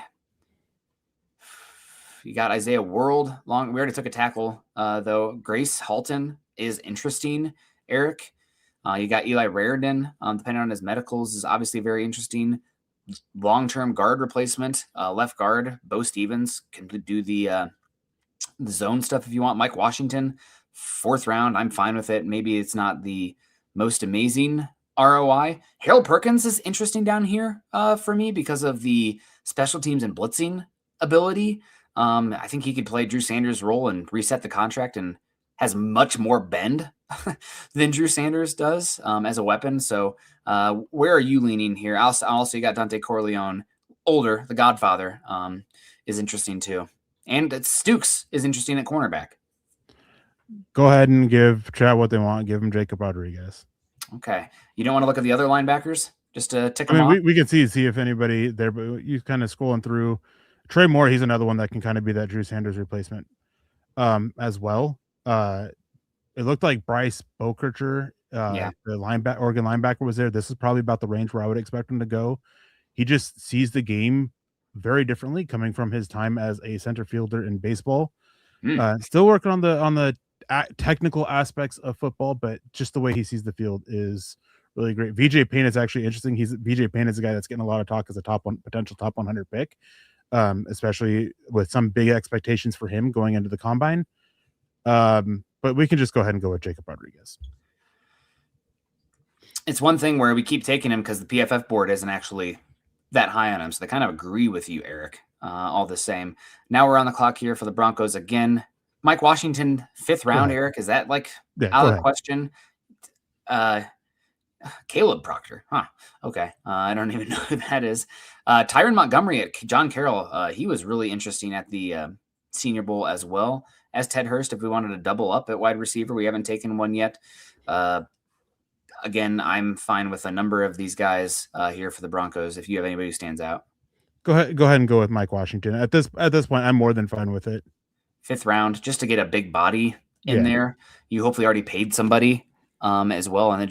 you got Isaiah World. We already took a tackle, though. Grace Halton is interesting, Eric. You got Eli Raridan, depending on his medicals, is obviously very interesting. Long-term guard replacement, left guard, Bo Stevens can do the zone stuff if you want. Mike Washington, 4th round. I'm fine with it. Maybe it's not the most amazing ROI. Harold Perkins is interesting down here for me because of the special teams and blitzing ability. I think he could play Drew Sanders' role and reset the contract and has much more bend than Drew Sanders does as a weapon. So where are you leaning here? Also, you got Dante Corleone, older, the Godfather, is interesting too. And Stukes is interesting at cornerback. Go ahead and give chat what they want. Give them Jacob Rodriguez. Okay. You don't want to look at the other linebackers just to tick them off? We can see if anybody there, but you kind of scrolling through. Trey Moore, he's another one that can kind of be that Drew Sanders replacement as well. It looked like Bryce Bokercher, the Oregon linebacker, was there. This is probably about the range where I would expect him to go. He just sees the game very differently coming from his time as a center fielder in baseball. Still working on the technical aspects of football, but just the way he sees the field is really great. VJ Payne is actually interesting. VJ Payne is a guy that's getting a lot of talk as a potential top 100 pick, especially with some big expectations for him going into the combine. But we can just go ahead and go with Jacob Rodriguez. It's one thing where we keep taking him because the PFF board isn't actually that high on him. So they kind of agree with you, Eric, all the same. Now we're on the clock here for the Broncos again. Mike Washington, 5th round, Eric. Is that out of the question? Caleb Proctor. Huh. Okay. I don't even know who that is. Tyron Montgomery at John Carroll. He was really interesting at the Senior Bowl as well as Ted Hurst. If we wanted to double up at wide receiver, we haven't taken one yet. Again, I'm fine with a number of these guys here for the Broncos. If you have anybody who stands out, go ahead and go with Mike Washington. At this point, I'm more than fine with it. 5th round, just to get a big body in there. You hopefully already paid somebody as well, and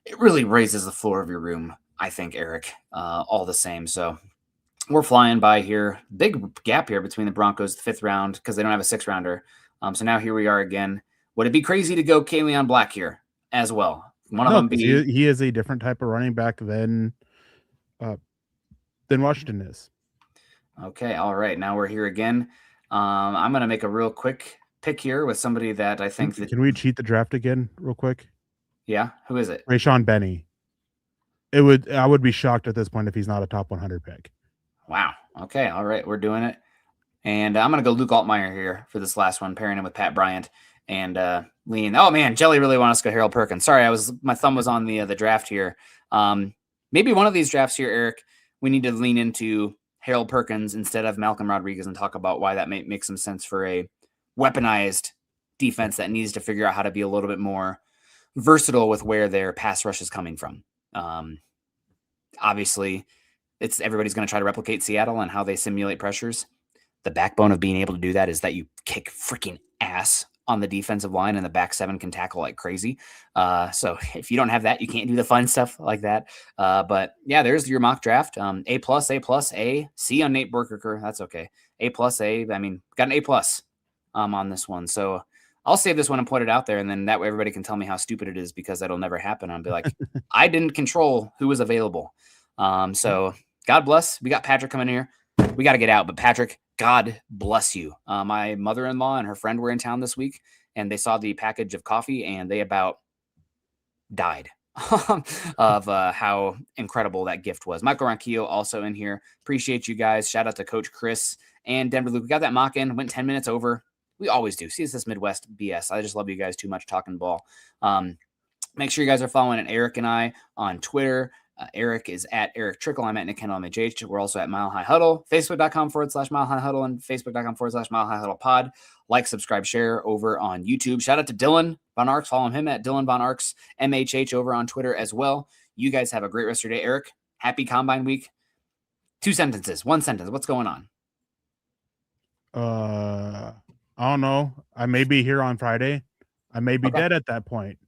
it really raises the floor of your room, I think, Eric, all the same. So we're flying by here. Big gap here between the Broncos, the 5th round, because they don't have a 6th rounder. So now here we are again. Would it be crazy to go Kaleon Black here as well? He is a different type of running back than Washington is. Okay, all right. Now we're here again. I'm going to make a real quick pick here with somebody that I think that... Can we cheat the draft again real quick? Yeah, who is it? Rayshawn Benny. I would be shocked at this point if he's not a top 100 pick. Wow. Okay, all right, we're doing it. And I'm going to go Luke Altmaier here for this last one, pairing him with Pat Bryant and lean. Oh man, Jelly really wants us to go Harold Perkins. Sorry, my thumb was on the draft here. Maybe one of these drafts here, Eric, we need to lean into Harold Perkins instead of Malcolm Rodriguez and talk about why that may make some sense for a weaponized defense that needs to figure out how to be a little bit more versatile with where their pass rush is coming from. Obviously, everybody's going to try to replicate Seattle and how they simulate pressures. The backbone of being able to do that is that you kick freaking ass on the defensive line and the back 7 can tackle like crazy. So if you don't have that, you can't do the fun stuff like that. But yeah, there's your mock draft. A+, C on Nate Burkerker. That's okay. A+, A. I mean, got an A+ on this one. So I'll save this one and put it out there. And then that way everybody can tell me how stupid it is because that'll never happen. I'll be like, I didn't control who was available. So God bless. We got Patrick coming here. We got to get out. But Patrick, God bless you. My mother-in-law and her friend were in town this week, and they saw the package of coffee, and they about died of how incredible that gift was. Michael Ronquillo also in here. Appreciate you guys. Shout out to Coach Chris and Denver Luke. We got that mock in. Went 10 minutes over. We always do. See, it's this Midwest BS. I just love you guys too much talking ball. Make sure you guys are following Eric and I on Twitter. Eric is at Eric Trickle. I'm at Nick Kendall MHH. We're also at Mile High Huddle, Facebook.com/Mile High Huddle, and Facebook.com/Mile High Huddle Pod. Like, subscribe, share over on YouTube. Shout out to Dylan Von Arx. Follow him at Dylan Von Arx MHH over on Twitter as well. You guys have a great rest of your day. Eric, happy Combine Week. 2 sentences, 1 sentence. What's going on? I don't know. I may be here on Friday. I may be dead at that point.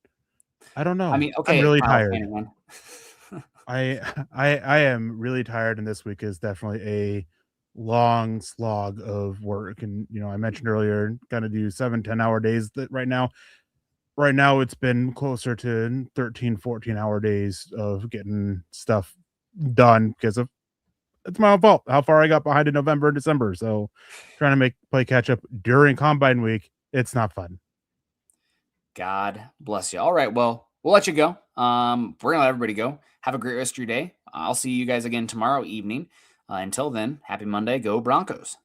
I don't know. I mean, okay, I'm really Kyle tired. Shanahan. I am really tired, and this week is definitely a long slog of work. And I mentioned earlier, gotta do 7-10 hour days. That right now it's been closer to 13-14 hour days of getting stuff done because of it's my own fault how far I got behind in November and December. So trying to play catch up during Combine Week, it's not fun. God bless you. All right, well, we'll let you go. We're gonna let everybody go. Have a great rest of your day. I'll see you guys again tomorrow evening. Until then, happy Monday. Go Broncos.